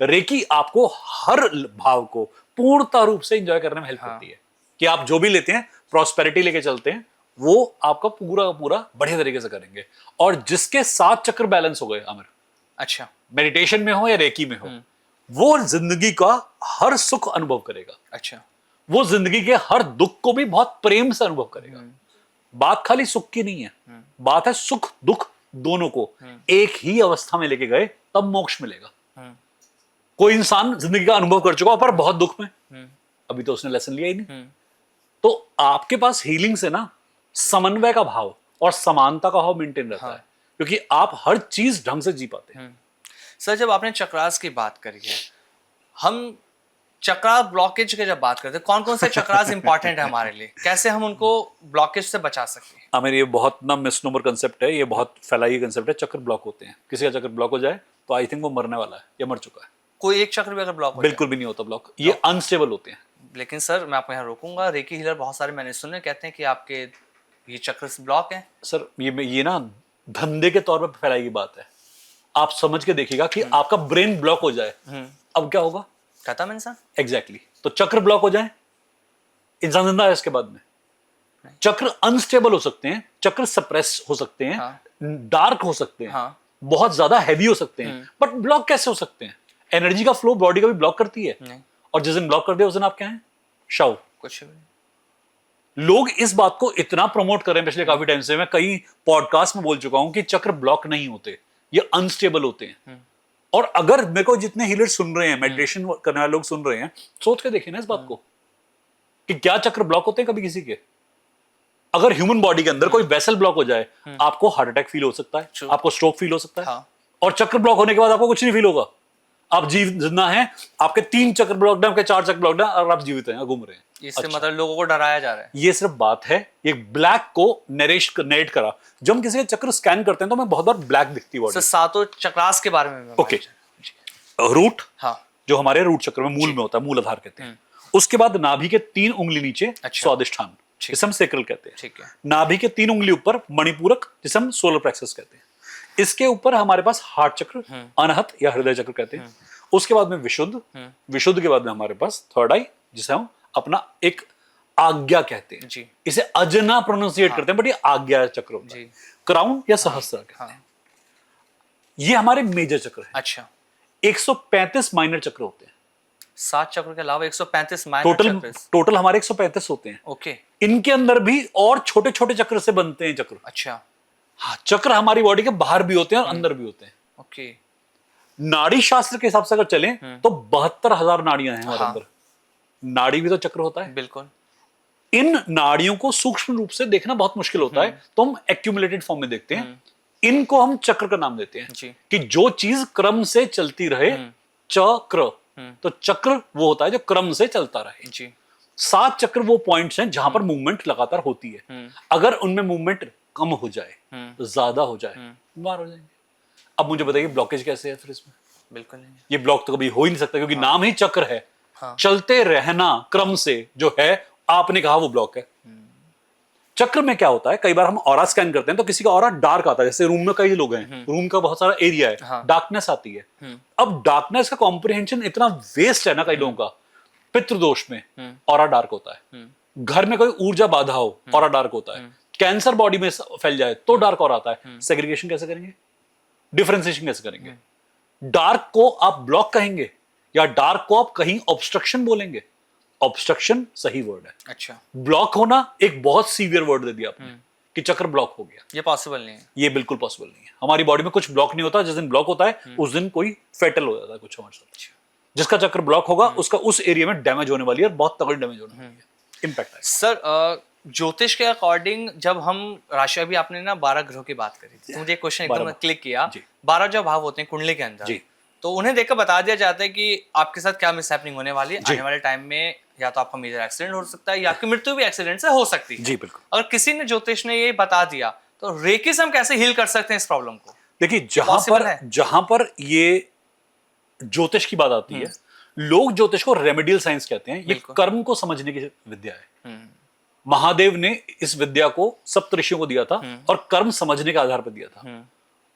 रेकी आपको हर भाव को पूर्णता रूप से एंजॉय करने में हेल्प करती है कि आप जो भी लेते हैं, प्रॉस्पेरिटी लेके चलते हैं, वो आपका पूरा पूरा बढ़िया तरीके से करेंगे। और जिसके 7 चक्र बैलेंस हो गए अमर, अच्छा, मेडिटेशन में हो या रेकी में हो, वो जिंदगी का हर सुख अनुभव करेगा। अच्छा, वो जिंदगी के हर दुख को भी बहुत प्रेम से अनुभव करेगा। बात खाली सुख की नहीं है, बात है सुख दुख दोनों को एक ही अवस्था में लेके गए तब मोक्ष मिलेगा। कोई इंसान जिंदगी का अनुभव कर चुका पर बहुत दुख में, अभी तो उसने लेसन लिया ही नहीं। तो आपके पास हीलिंग से ना समन्वय का भाव और समानता का भाव मेंटेन रहता है, क्योंकि आप हर चीज ढंग से जी पाते हैं। सर, जब आपने चक्रास की बात करी है, हम चक्रास ब्लॉकेज की जब बात करते हैं, कौन कौन से चक्रास इंपॉर्टेंट है हमारे लिए, कैसे हम उनको ब्लॉकेज से बचा सकते हैं? आमिर, ये बहुत ना मिसनोमर कंसेप्ट है, ये बहुत फैलाई कंसेप्ट है। चक्र ब्लॉक होते हैं, किसी का चक्र ब्लॉक हो जाए तो आई थिंक वो मरने वाला है या मर चुका है। कोई एक चक्र भी अगर ब्लॉक हो बिल्कुल भी नहीं होता ब्लॉक, ये अनस्टेबल होते हैं। लेकिन सर मैं आपको यहाँ रोकूंगा, रेकी हीलर बहुत सारे मैंने सुने कहते हैं कि आपके ये चक्र ब्लॉक है। सर ये ना धंधे के तौर पर फैलाई बात है। आप समझ के देखिएगा कि आपका ब्रेन ब्लॉक हो जाए, अब क्या होगा? खत्म इंसान। एग्जैक्टली। तो चक्र ब्लॉक हो जाए, इंसान जिंदा है इसके बाद में। चक्र अनस्टेबल हो सकते हैं, चक्र सप्रेस हो सकते हैं, डार्क हो सकते हैं, बहुत ज्यादा हैवी हो सकते हैं, बट ब्लॉक कैसे हो सकते हैं? एनर्जी का फ्लो बॉडी का भी ब्लॉक करती है, और जिस दिन ब्लॉक कर दिया उस दिन आप क्या हैं? शव। कुछ भी। लोग इस बात को इतना प्रमोट कर रहे हैं पिछले काफी टाइम से, मैं कई पॉडकास्ट में बोल चुका हूं कि चक्र ब्लॉक नहीं होते, ये अनस्टेबल होते हैं। और अगर मेरे को जितने हीलर सुन रहे हैं, मेडिटेशन करने वाले लोग सुन रहे हैं, सोच के देखिए ना इस बात को कि क्या चक्र ब्लॉक होते हैं कभी किसी के? अगर ह्यूमन बॉडी के अंदर कोई वेसल ब्लॉक हो जाए, आपको हार्ट अटैक फील हो सकता है, आपको स्ट्रोक फील हो सकता है। और चक्र ब्लॉक होने के बाद आपको कुछ नहीं फील होगा। आप जिंदा हैं, आपके 3 चक्र ब्लॉक है, आपके 4 चक्र ब्लॉक है, और आप जीवित हैं, घूम रहे हैं। इससे मतलब लोगों को डराया जा रहा है। ये सिर्फ बात है, ये ब्लैक को नरेट करा। जब हम किसी का चक्र स्कैन करते हैं तो हमें बहुत बार ब्लैक दिखती है बॉडी। सातों चक्रास के बारे में ओके। रूट, जो हमारे रूट चक्र में मूल में होता है, मूल आधार कहते हैं। उसके बाद नाभि के 3 उंगली नीचे स्वादिष्ठान, जिसे हम सेक्रल कहते हैं। ठीक है। नाभि के 3 उंगली ऊपर मणिपूरक, जिसे हम सोलर प्लेक्सस कहते हैं। इसके ऊपर हमारे पास हार्ट चक्र, अनहत या हृदय चक्र कहते हैं। उसके बाद में विशुद्ध, विशुद्ध के बाद में हमारे पास थर्ड आई, जिसे हम अपना एक आज्ञा कहते हैं जी। इसे अजना प्रोनाउंसिएट करते हैं, बट ये आज्ञा चक्र होता है। क्राउन या सहस्त्र कहते हैं। ये हमारे मेजर चक्र है। अच्छा। 135 माइनर चक्र होते हैं। 7 चक्र के अलावा 135 माइनर चक्र। टोटल हमारे 135 होते हैं। ओके। इनके अंदर भी और छोटे छोटे चक्र से बनते हैं चक्र। अच्छा। हाँ, चक्र हमारी बॉडी के बाहर भी होते हैं और अंदर भी होते हैं। ओके। नाड़ी शास्त्र के हिसाब से अगर चलें तो 72,000 नाड़ियां हैं हमारे अंदर। नाड़ी भी तो चक्र होता है। बिल्कुल। इन नाड़ियों को सूक्ष्म रूप से देखना बहुत मुश्किल होता है, तो हम एक्यूमुलेटेड फॉर्म में देखते हैं। इनको हम चक्र का नाम देते हैं कि जो चीज क्रम से चलती रहे, चक्र। तो चक्र वो होता है जो क्रम से चलता रहे जी। 7 चक्र वो पॉइंट्स हैं जहां पर मूवमेंट लगातार होती है। अगर उनमें मूवमेंट कम हो जाए, ज्यादा हो जाए, बीमार हो जाएंगे। अब मुझे बताइए ब्लॉकेज कैसे है फिर इसमें? बिल्कुल नहीं, ये ब्लॉक तो कभी हो ही नहीं सकता, क्योंकि नाम ही चक्र है। चलते रहना क्रम से जो है, आपने कहा वो ब्लॉक है। चक्र में क्या होता है, कई बार हम ऑरा स्कैन करते हैं तो किसी का ऑरा डार्क आता है, जैसे रूम में कई लोग हैं, रूम का बहुत सारा एरिया है, डार्कनेस आती है। अब डार्कनेस का कॉम्प्रिहेंशन इतना वेस्ट है ना कई लोगों का, पितृदोष में ऑरा डार्क होता है, घर में कोई ऊर्जा बाधा हो ऑरा डार्क होता है, कैंसर बॉडी में फैल जाए तो डार्क ऑरा आता है। सेग्रीगेशन कैसे करेंगे, डिफरेंशिएशन कैसे करेंगे? डार्क को आप ब्लॉक कहेंगे या डार्क को आप कहीं ऑब्स्ट्रक्शन बोलेंगे? ऑब्स्ट्रक्शन सही वर्ड है। अच्छा, ब्लॉक होना एक बहुत सीवियर वर्ड दे दिया आपने कि चक्र ब्लॉक हो गया। ये पॉसिबल नहीं है, ये बिल्कुल पॉसिबल नहीं है। हमारी बॉडी में कुछ ब्लॉक नहीं होता, जिस दिन ब्लॉक होता है उस दिन कोई फेटल हो जाता है कुछ हमारे साथ। जिसका चक्र ब्लॉक होगा उसका उस एरिया में डैमेज होने वाली है, बहुत तगड़ी डैमेज होने वाली है, इंपैक्ट है। सर ज्योतिष के अकॉर्डिंग जब हम राशि, अभी आपने ना 12 ग्रहों की बात करी थी, तो मुझे एक क्वेश्चन एकदम क्लिक किया। 12 जो भाव होते हैं कुंडली के अंदर, तो उन्हें देखकर बता दिया जाता है कि आपके साथ क्या मिसहैपनिंग होने वाली है आने वाले टाइम में, या तो आपका मेजर एक्सीडेंट हो सकता है या आपकी मृत्यु भी एक्सीडेंट से हो सकती है। जी बिल्कुल। अगर किसी ने ज्योतिष ने ये बता दिया तो रेकी से हम कैसे हील कर सकते हैं इस प्रॉब्लम को? देखिए, जहां पर ये ज्योतिष की बात आती है, लोग ज्योतिष को रेमेडियल साइंस कहते हैं। ये कर्म को समझने की विद्या है। महादेव ने इस विद्या को सप्तऋषियों को दिया था और कर्म समझने के आधार पर दिया था।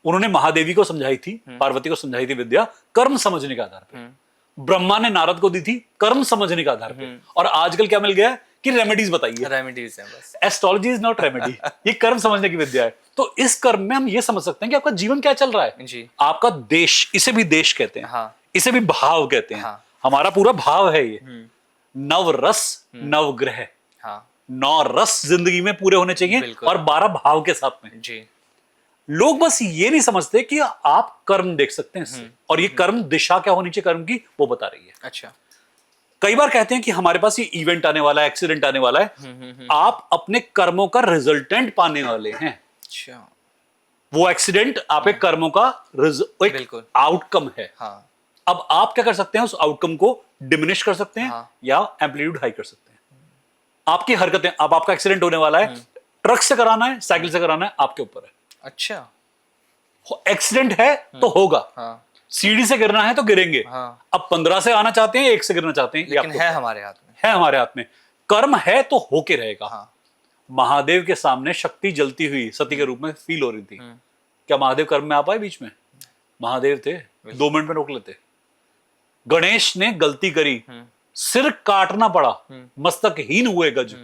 उन्होंने महादेवी को समझाई थी, पार्वती को समझाई थी विद्या कर्म समझने के आधार पर। ब्रह्मा ने नारद को दी थी कर्म समझने के आधार पर। और आजकल क्या मिल गया है कि रेमेडीज बताइए, रेमेडीज है बस। एस्ट्रोलॉजी इज नॉट रेमेडी, ये कर्म समझने की विद्या है। तो इस कर्म में हम ये समझ सकते हैं कि आपका जीवन क्या चल रहा है जी। आपका देश, इसे भी देश कहते हैं, हाँ। इसे भी भाव कहते हैं, हाँ। हमारा पूरा भाव है ये। नव रस नव ग्रह, हाँ। 9 रस जिंदगी में पूरे होने चाहिए और 12 भाव के साथ में जी। लोग बस ये नहीं समझते कि आप कर्म देख सकते हैं इससे, और ये कर्म दिशा क्या होनी चाहिए कर्म की वो बता रही है। अच्छा, कई बार कहते हैं कि हमारे पास ये इवेंट आने वाला है, एक्सीडेंट आने वाला है, आप अपने कर्मों का रिजल्टेंट पाने वाले हैं। अच्छा, वो एक्सीडेंट आपके कर्मों का एक आउटकम है। हाँ। अब आप क्या कर सकते हैं, उस आउटकम को डिमिनिश कर सकते हैं, हाँ। या एम्पलीट्यूड हाई कर सकते हैं। आपकी हरकतें, अब आपका एक्सीडेंट होने वाला है, ट्रक से कराना है साइकिल से कराना है आपके ऊपर है। अच्छा, एक्सीडेंट है तो होगा, हाँ। सीढ़ी से गिरना है तो गिरेंगे, हाँ। अब 15 से आना चाहते हैं, 1 से गिरना चाहते हैं, लेकिन है हमारे हाथ में, है हमारे हाथ में। कर्म है तो होके रहेगा। हाँ। महादेव के सामने शक्ति जलती हुई सती के रूप में फील हो रही थी। क्या महादेव कर्म में आ पाए बीच में? महादेव थे, 2 मिनट में रोक लेते। गणेश ने गलती करी, सिर काटना पड़ा, मस्तकहीन हुए गज,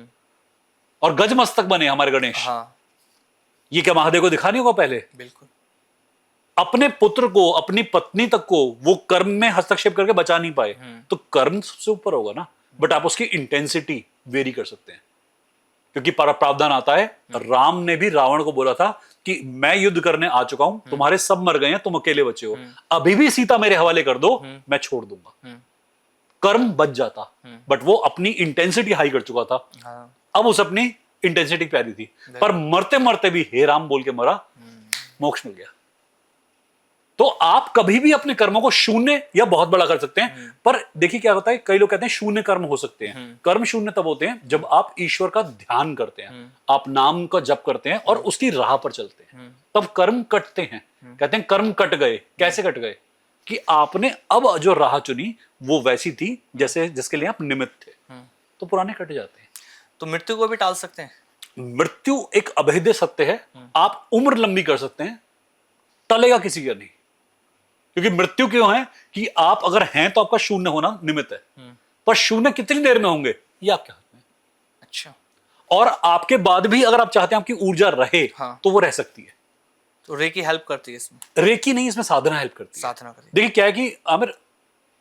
और गज मस्तक बने हमारे गणेश। हाँ। ये क्या महादेव को दिखा नहीं होगा पहले? बिल्कुल। अपने पुत्र को, अपनी पत्नी तक को वो कर्म में हस्तक्षेप करके बचा नहीं पाए, तो कर्म सबसे ऊपर होगा ना। बट आप उसकी इंटेंसिटी वेरी कर सकते हैं, क्योंकि प्रावधान आता है। राम ने भी रावण को बोला था कि मैं युद्ध करने आ चुका हूं, तुम्हारे सब मर गए हैं, तुम अकेले बचे हो, अभी भी सीता मेरे हवाले कर दो, मैं छोड़ दूंगा। कर्म बच जाता, बट वो अपनी इंटेंसिटी हाई कर चुका था। हाँ। अब उस अपनी इंटेंसिटी प्यारी थी, पर मरते मरते भी हे राम बोल के मरा, मोक्ष मिल गया। तो आप कभी भी अपने कर्मों को शून्य या बहुत बड़ा कर सकते हैं। पर देखिए क्या होता है, कई लोग कहते हैं शून्य कर्म हो सकते हैं। कर्म शून्य तब होते हैं जब आप ईश्वर का ध्यान करते हैं, आप नाम का जप करते हैं और उसकी राह पर चलते हैं, तब कर्म कटते हैं। कहते हैं कर्म कट गए। कैसे कट गए? कि आपने अब जो राह चुनी वो वैसी थी जैसे जिसके लिए आप निमित्त थे, तो पुराने कट जाते हैं। तो मृत्यु को भी टाल सकते हैं? मृत्यु एक अभेद्य सत्य है। आप उम्र लंबी कर सकते हैं, टलेगा किसी का नहीं। क्योंकि मृत्यु क्यों है कि आप अगर हैं तो आपका शून्य होना निमित्त है, पर शून्य कितनी देर में होंगे ये आपके हाथ में। अच्छा, और आपके बाद भी अगर आप चाहते हैं आपकी ऊर्जा रहे, हाँ। तो वो रह सकती है। तो रेकी हेल्प करती है इसमें? रेकी नहीं, इसमें साधना हेल्प करती है। साधना करती है। देखिए क्या है कि आमिर,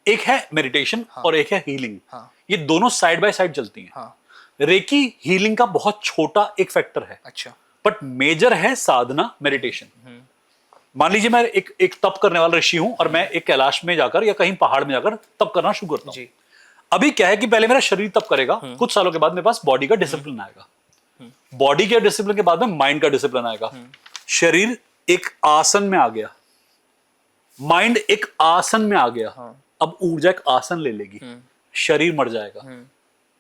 एक है मेडिटेशन, हाँ। और एक है हीलिंग, हाँ। ये दोनों साइड बाय साइड चलती हैं। हाँ। रेकी हीलिंग का बहुत छोटा एक फैक्टर है। अच्छा, बट मेजर है साधना, मेडिटेशन। मान लीजिए मैं एक तप करने वाला ऋषि हूं और मैं एक कैलाश में जाकर या कहीं पहाड़ में जाकर तप करना शुरू करता हूं। अभी क्या है कि पहले मेरा शरीर तब करेगा, कुछ सालों के बाद मेरे पास बॉडी का डिसिप्लिन आएगा, बॉडी के डिसिप्लिन के बाद में माइंड का डिसिप्लिन आएगा। शरीर एक आसन में आ गया, माइंड एक आसन में आ गया, अब ऊर्जा एक आसन ले लेगी, शरीर मर जाएगा,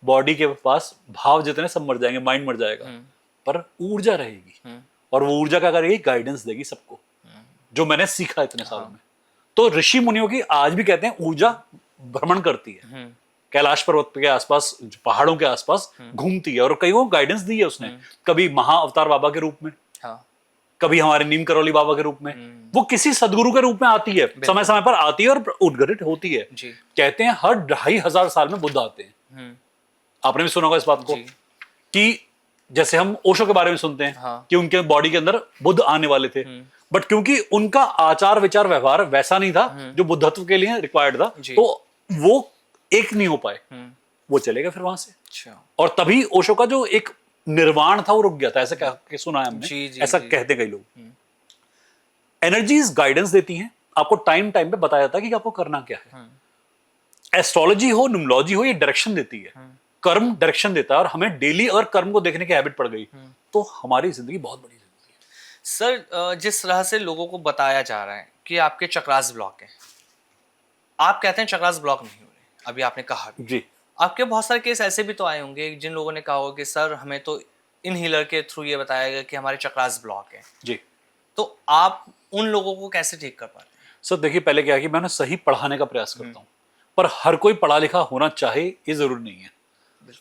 बॉडी के पास भाव जितने सब मर जाएंगे, माइंड मर जाएगा, पर ऊर्जा रहेगी, और वो ऊर्जा क्या करेगी, गाइडेंस देगी सबको, जो मैंने सीखा इतने सालों में। तो ऋषि मुनियों की आज भी कहते हैं ऊर्जा भ्रमण करती है, कैलाश पर्वत के आसपास, पहाड़ों के आसपास घूमती है, और कई वो गाइडेंस दी है उसने, कभी महाअवतार बाबा के रूप में, कभी हमारे नीम करौली बाबा के रूप में, वो किसी सदगुरु के रूप में आती है, समय समय पर आती है और उद्घटित होती है। कहते हैं हर 2500 साल में बुद्ध आते हैं। आपने भी सुना होगा इस बात को कि जैसे हम ओशो के बारे में सुनते हैं कि उनके बॉडी के अंदर बुद्ध आने वाले थे, बट क्योंकि उनका आचार विचार व्यवहार वैसा नहीं था जो बुद्धत्व के लिए रिक्वायर्ड था, तो वो एक नहीं हो पाए, वो चले गए फिर वहां से। और तभी ओशो का जो एक निर्वाण था वो रुक गया था, ऐसा कह के सुना है हमने, ऐसा कहते कई लोग। एनर्जीज गाइडेंस देती हैं आपको, टाइम टाइम पे बताया जाता है कि आपको करना क्या है। एस्ट्रोलॉजी हो, न्यूमरोलॉजी हो, ये डायरेक्शन देती है, कर्म डायरेक्शन देता है, और हमें डेली अगर कर्म को देखने की हैबिट पड़ गई तो हमारी जिंदगी बहुत बड़ी जिंदगी है। सर, जिस तरह से लोगों को बताया जा रहा है कि आपके चक्रास ब्लॉक है, आप कहते हैं चक्रास ब्लॉक नहीं हो रहे, अभी आपने कहा भी। जी, आपके बहुत सारे केस ऐसे भी तो आए होंगे जिन लोगों ने कहा होगा कि सर हमें तो इन हीलर के थ्रू ये बताया गया कि हमारे चक्रास ब्लॉक है। जी, तो आप उन लोगों को कैसे ठीक कर पाते हैं? सर देखिए, पहले क्या है कि मैं सही पढ़ाने का प्रयास करता हूँ, पर हर कोई पढ़ा लिखा होना चाहे ये जरूरी नहीं है,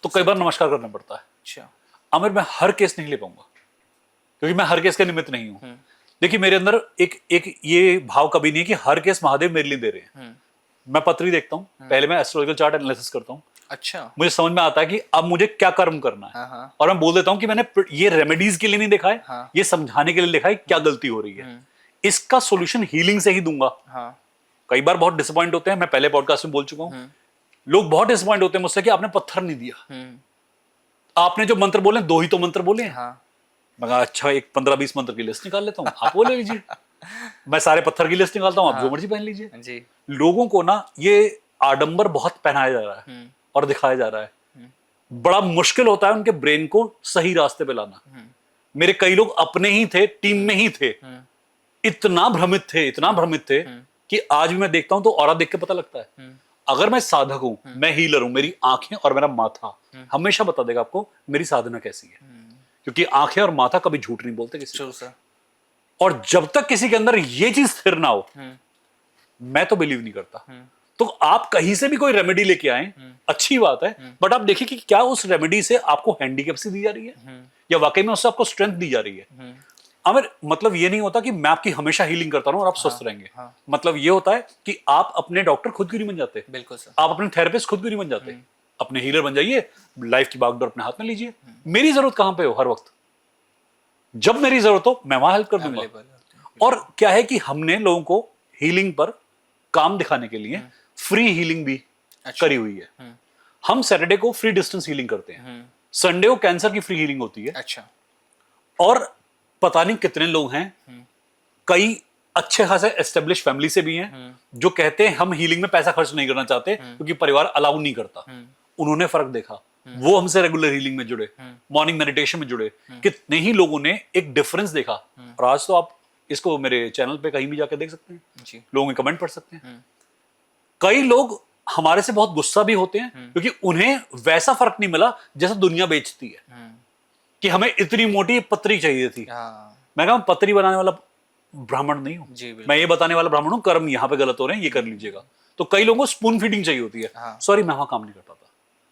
तो कई बार नमस्कार करना पड़ता है। अच्छा आमिर, मैं हर केस नहीं ले पाऊंगा क्योंकि मैं हर केस के निमित्त नहीं हूँ। देखिए, मेरे अंदर एक ये भाव कभी नहीं है कि हर केस महादेव मेरे लिए दे रहे हैं। मैं पत्री देखता हूँ, पहले मैं एस्ट्रोलॉजिकल चार्ट एनालिसिस करता हूँ। अच्छा, मुझे समझ में आता है कि अब मुझे क्या कर्म करना है, और मैं बोल देता हूँ कि मैंने ये रेमेडीज के लिए नहीं देखा है, ये समझाने के लिए देखा है क्या गलती हो रही है, इसका सोल्यूशन हीलिंग से ही दूंगा। कई बार बहुत डिसअपॉइंट होते हैं, मैं पहले पॉडकास्ट में बोल चुका हूँ, लोग बहुत डिसअपॉइंट होते हैं मुझसे कि आपने पत्थर नहीं दिया, आपने जो मंत्र बोले 2 ही तो मंत्र बोले। मैं कहा अच्छा, एक 15-20 मंत्र की लिस्ट निकाल लेता हूँ, आप वो ले लीजिए। मैं सारे पत्थर की लिस्ट निकालता हूँ, आप जो मर्जी पहन लीजिए। लोगों को ना ये आडंबर बहुत पहनाया जा रहा है और दिखाया जा रहा है, बड़ा मुश्किल होता है उनके ब्रेन को सही रास्ते पे लाना। मेरे कई लोग अपने ही थे, टीम में ही थे, इतना भ्रमित थे कि आज भी मैं देखता हूं तो ऑरा देख के पता लगता है। अगर मैं साधक हूं, मैं हीलर हूं, मेरी आंखें और मेरा माथा हमेशा बता देगा आपको मेरी साधना कैसी है, क्योंकि आंखें और माथा कभी झूठ नहीं बोलते किसी से। और जब तक किसी के अंदर ये चीज स्थिर ना हो, मैं तो बिलीव नहीं करता। तो आप कहीं से भी कोई रेमेडी लेके आए, अच्छी बात है, बट आप देखिए कि क्या उस रेमेडी से आपको हैंडीकैप दी जा रही है या वाकई में उससे आपको स्ट्रेंथ दी जा रही है। अगर मतलब ये नहीं होता कि मैं आपकी हमेशा हीलिंग करता रहूं और आप स्वस्थ रहेंगे। मतलब ये होता है कि आप अपने डॉक्टर खुद क्यों नहीं बन जाते? बिल्कुल सर। आप अपने थेरेपिस्ट खुद क्यों नहीं बन जाते? अपने हीलर बन जाइए, लाइफ की बागडोर अपने हाथ में लीजिए। मेरी जरूरत कहां पे हो? हर वक्त जब मेरी जरूरत हो मैं वहां हेल्प कर दूंगा। और क्या है कि हमने लोगों को हीलिंग पर काम दिखाने के लिए फ्री हीलिंग भी करी हुई है। हम सैटरडे को फ्री डिस्टेंस हीलिंग करते हैं, संडे को कैंसर की फ्री हीलिंग होती है। अच्छा। और पता नहीं कितने लोग हैं, कई अच्छे खासे एस्टेब्लिश फैमिली से भी हैं जो कहते हैं हम हीलिंग में पैसा खर्च नहीं करना चाहते क्योंकि परिवार अलाउ नहीं करता। उन्होंने फर्क देखा, वो हमसे रेगुलर हीलिंग में जुड़े, मॉर्निंग मेडिटेशन में जुड़े। कितने ही लोगों ने एक डिफरेंस देखा। और आज तो आप इसको मेरे चैनल पे कहीं भी जाकर देख सकते हैं, लोगों के कमेंट पढ़ सकते हैं। कई लोग हमारे से बहुत गुस्सा भी होते हैं क्योंकि उन्हें वैसा फर्क नहीं मिला जैसा दुनिया बेचती है कि हमें इतनी मोटी पत्री चाहिए थी। मैं कहा पत्री बनाने वाला ब्राह्मण नहीं हूं, मैं ये बताने वाला ब्राह्मण हूं, कर्म यहाँ पे गलत हो रहे हैं, ये कर लीजिएगा। तो कई लोगों को स्पून फीडिंग चाहिए होती है। सॉरी, मैं वहां काम नहीं कर पाता।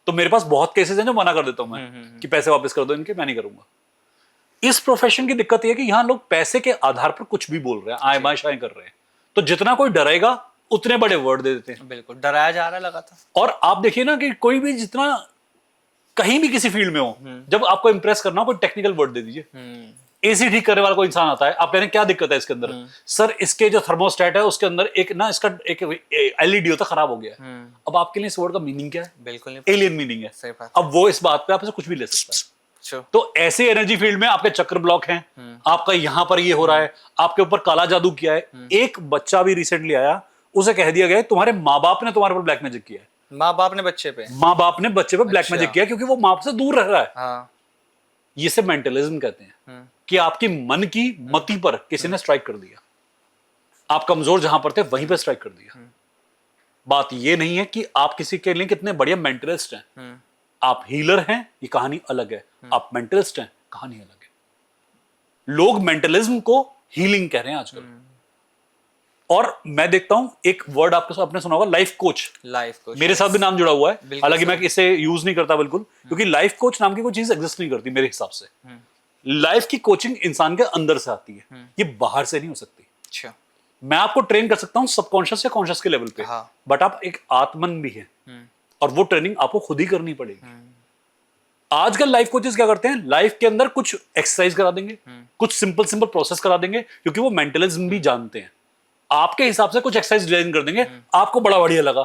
तो मेरे पास बहुत केसेस हैं जो मना कर देता हूं मैं कि पैसे वापस कर दो इनके, मैं नहीं करूंगा। इस प्रोफेशन की दिक्कत यह है कि यहां लोग पैसे के आधार पर कुछ भी बोल रहे हैं, आए बाएं शाएं कर रहे हैं। तो जितना कोई डरेगा उतने बड़े वर्ड दे देते हैं। बिल्कुल, डराया जा रहा है लगातार। और आप देखिए ना कि कोई भी जितना कहीं भी किसी फील्ड में हो, जब आपको इंप्रेस करना हो कोई टेक्निकल वर्ड दे दीजिए। एसी ठीक करने वाला कोई इंसान आता है, आप कह रहे हैं क्या दिक्कत है इसके अंदर? सर इसके जो थर्मोस्टेट है उसके अंदर एक ना इसका एक एलईडी होता खराब हो गया है। अब आपके लिए इस वर्ड का मीनिंग क्या है? बिल्कुल नहीं, एलियन मीनिंग है। सही बात। अब वो इस बात पे आपसे कुछ भी ले सकता है। तो ऐसे एनर्जी फील्ड में आपके चक्र ब्लॉक हैं, आपका यहां पर ये हो रहा है, आपके ऊपर काला जादू किया है। एक बच्चा भी रिसेंटली आया, उसे कह दिया गया तुम्हारे माँ बाप ने तुम्हारे ऊपर ब्लैक मैजिक किया है। माँ बाप ने बच्चे पे ब्लैक अच्छा। मैजिक किया क्योंकि वो माँ से दूर रह रहा है। हाँ। ये सब मेंटलिज्म कहते हैं कि आपकी मन की मति पर किसी ने स्ट्राइक कर दिया, आप कमजोर जहां पर थे वहीं पे स्ट्राइक कर दिया। बात ये नहीं है कि आप किसी के लिए कितने बढ़िया मेंटलिस्ट हैं, आप हीलर हैं, ये कहानी अलग है। आप मेंटलिस्ट हैं, कहानी अलग है। लोग मेंटलिज्म को हीलिंग कह रहे हैं आजकल। और मैं देखता हूं एक वर्ड आपने सुना होगा, लाइफ कोच। मेरे साथ भी नाम जुड़ा हुआ है, हालांकि मैं इसे यूज नहीं करता बिल्कुल, क्योंकि लाइफ कोच नाम की कोई चीज एग्जिस्ट नहीं करती मेरे हिसाब से। लाइफ की कोचिंग इंसान के अंदर से आती है, ये बाहर से नहीं हो सकती। अच्छा। मैं आपको ट्रेन कर सकता हूं सबकॉन्शियस या कॉन्शियस के लेवल पे, बट आप एक आत्मन भी हैं, और वो ट्रेनिंग आपको खुद ही करनी पड़ेगी। आजकल लाइफ कोचेस क्या करते हैं, लाइफ के अंदर कुछ एक्सरसाइज करा देंगे, कुछ सिंपल प्रोसेस करा देंगे, क्योंकि वो मेंटलिज्म भी जानते हैं। आपके हिसाब से कुछ एक्सरसाइज डिजाइन कर देंगे, आपको बड़ा बढ़िया लगा।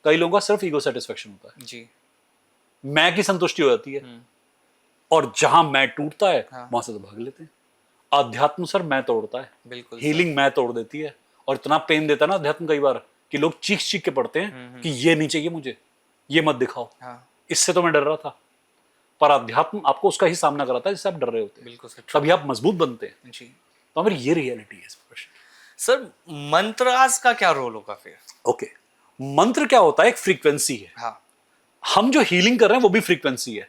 कई लोगों का सिर्फ ईगो सेटिस्फेक्शन होता है जी, मैं की संतुष्टि हो जाती है, और जहां मैं टूटता है वहां से तो भाग लेते हैं। अध्यात्म सर मैं तोड़ता है, बिल्कुल हीलिंग मैं तोड़ देती है, और इतना पेन देता है ना अध्यात्म कई बार कि लोग चीख चीख के पढ़ते हैं कि ये नहीं चाहिए मुझे, ये मत दिखाओ। इससे तो मैं डर रहा था, पर अध्यात्म आपको उसका ही सामना कराता है जिससे आप डर रहे होते हैं, तभी आप मजबूत बनते हैं जी। तो मेरी ये रियलिटी है। सर मंत्रास का क्या रोल होगा फिर? ओके, मंत्र क्या होता है, एक फ्रीक्वेंसी है। हाँ। हम जो हीलिंग कर रहे हैं वो भी फ्रीक्वेंसी है।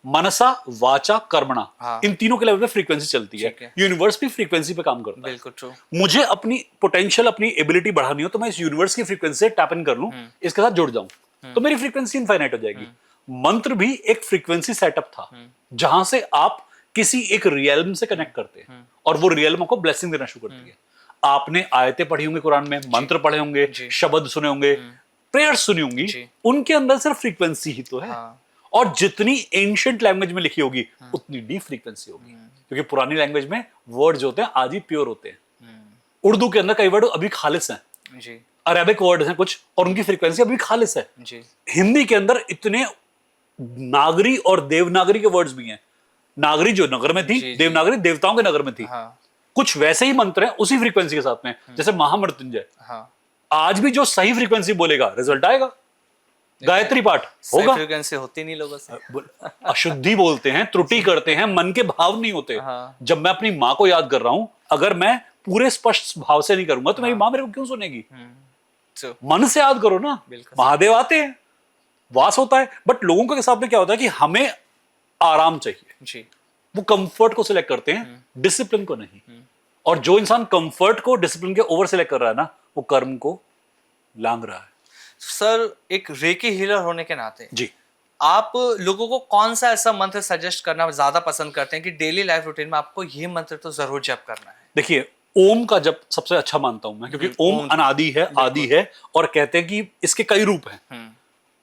मनसा वाचा कर्मणा, हाँ। इन तीनों के लेवल पे फ्रीक्वेंसी चलती है। यूनिवर्स भी फ्रीक्वेंसी पे काम करता है। बिल्कुल ट्रू। मुझे अपनी पोटेंशियल, अपनी एबिलिटी बढ़ानी हो तो मैं इस यूनिवर्स की फ्रीक्वेंसी से टैप इन कर लूं, इसके साथ जुड़ जाऊं, तो मेरी फ्रीक्वेंसी इनफाइनाइट हो जाएगी। मंत्र भी एक फ्रीक्वेंसी सेटअप था, जहां से आप किसी एक रियल्म से कनेक्ट करते हैं, और वो रियल्म को ब्लेसिंग देना शुरू करती है। आपने आयतें पढ़ी होंगी कुरान में, मंत्र पढ़े होंगे, शब्द सुने होंगे, प्रेयर्स सुनी होंगी, उनके अंदर सिर्फ फ्रीक्वेंसी ही तो है। हाँ। और जितनी एंशिएंट लैंग्वेज में लिखी होगी उतनी डीप फ्रीक्वेंसी होगी, क्योंकि पुरानी लैंग्वेज में वर्ड जो होते हैं आज ही प्योर होते हैं। उर्दू के अंदर कई वर्ड अभी खालिस हैं, अरेबिक वर्ड हैं कुछ, और उनकी फ्रीक्वेंसी अभी खालिस है। हिंदी के अंदर इतने नागरी और देवनागरी के वर्ड्स भी हैं। नागरी जो नगर में थी, देवनागरी देवताओं के नगर में थी। हाँ। कुछ वैसे ही मंत्र हैं उसी फ्रीक्वेंसी के साथ में, जैसे महामृत्युंजय। हाँ। आज भी जो सही फ्रीक्वेंसी बोलेगा रिजल्ट आएगा। गायत्री पाठ होगा, फ्रीक्वेंसी होती नहीं लोगों से, अशुद्धि बोलते हैं, त्रुटि करते हैं, मन के भाव नहीं होते। हाँ। जब मैं अपनी माँ को याद कर रहा हूं, अगर मैं पूरे स्पष्ट भाव से नहीं करूंगा तो मेरी माँ मेरे को क्यों सुनेगी? मन से याद करो ना, महादेव आते हैं, वास होता है। बट लोगों के साथ में क्या होता है कि हमें आराम चाहिए जी, वो कंफर्ट को सिलेक्ट करते हैं, डिसिप्लिन को नहीं। और जो इंसान कंफर्ट को डिसिप्लिन के ओवर सिलेक्ट कर रहा है ना, वो कर्म को लांग रहा है। सर एक रेकी हीलर होने के नाते जी, आप लोगों को कौन सा ऐसा मंत्र सजेस्ट करना ज्यादा पसंद करते हैं कि डेली लाइफ रूटीन में आपको ये मंत्र तो जरूर जप करना है? देखिए, ओम का जप सबसे अच्छा मानता हूं मैं, क्योंकि ओम अनादि है, आदि है, और कहते हैं कि इसके कई रूप हैं।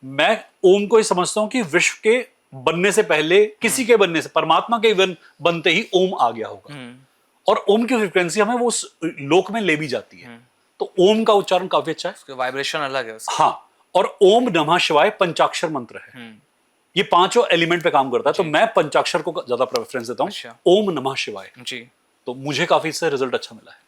मैं ओम को ही समझता हूं कि विश्व के बनने से पहले, किसी के बनने से, परमात्मा के बनते ही ओम आ गया होगा, और ओम की फ्रीक्वेंसी हमें वो उस लोक में ले भी जाती है। तो ओम का उच्चारण काफी अच्छा है, उसके वाइब्रेशन अलग है उसका। हाँ, और ओम नमः शिवाय पंचाक्षर मंत्र है, ये पांचों एलिमेंट पे काम करता है। तो मैं पंचाक्षर को ज्यादा प्रेफरेंस देता हूँ। अच्छा। ओम नमः शिवाय जी, तो मुझे काफी इससे रिजल्ट अच्छा मिला है।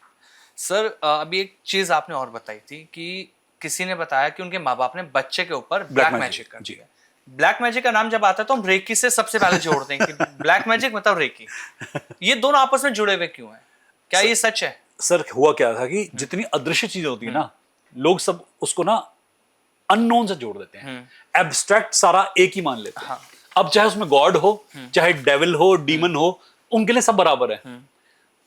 सर अभी एक चीज आपने और बताई थी कि किसी ने बताया कि उनके माँ बाप ने बच्चे के ऊपर ब्लैक मैजिक कर दिया। ब्लैक मैजिक का नाम जब आता है तो हम रेकी से सबसे पहले जोड़ते हैं कि ब्लैक मैजिक मतलब रेकी। ये दोनों आपस में जुड़े हुए क्यों हैं? क्या ये सच है? सर हुआ क्या था कि जितनी अदृश्य चीजें होती है ना, लोग सब उसको ना अननोन से जोड़ देते हैं, एब्स्ट्रैक्ट सारा एक ही मान लेते हैं। हाँ। अब चाहे उसमें गॉड हो, चाहे डेविल हो, डीमन हो, उनके लिए सब बराबर है।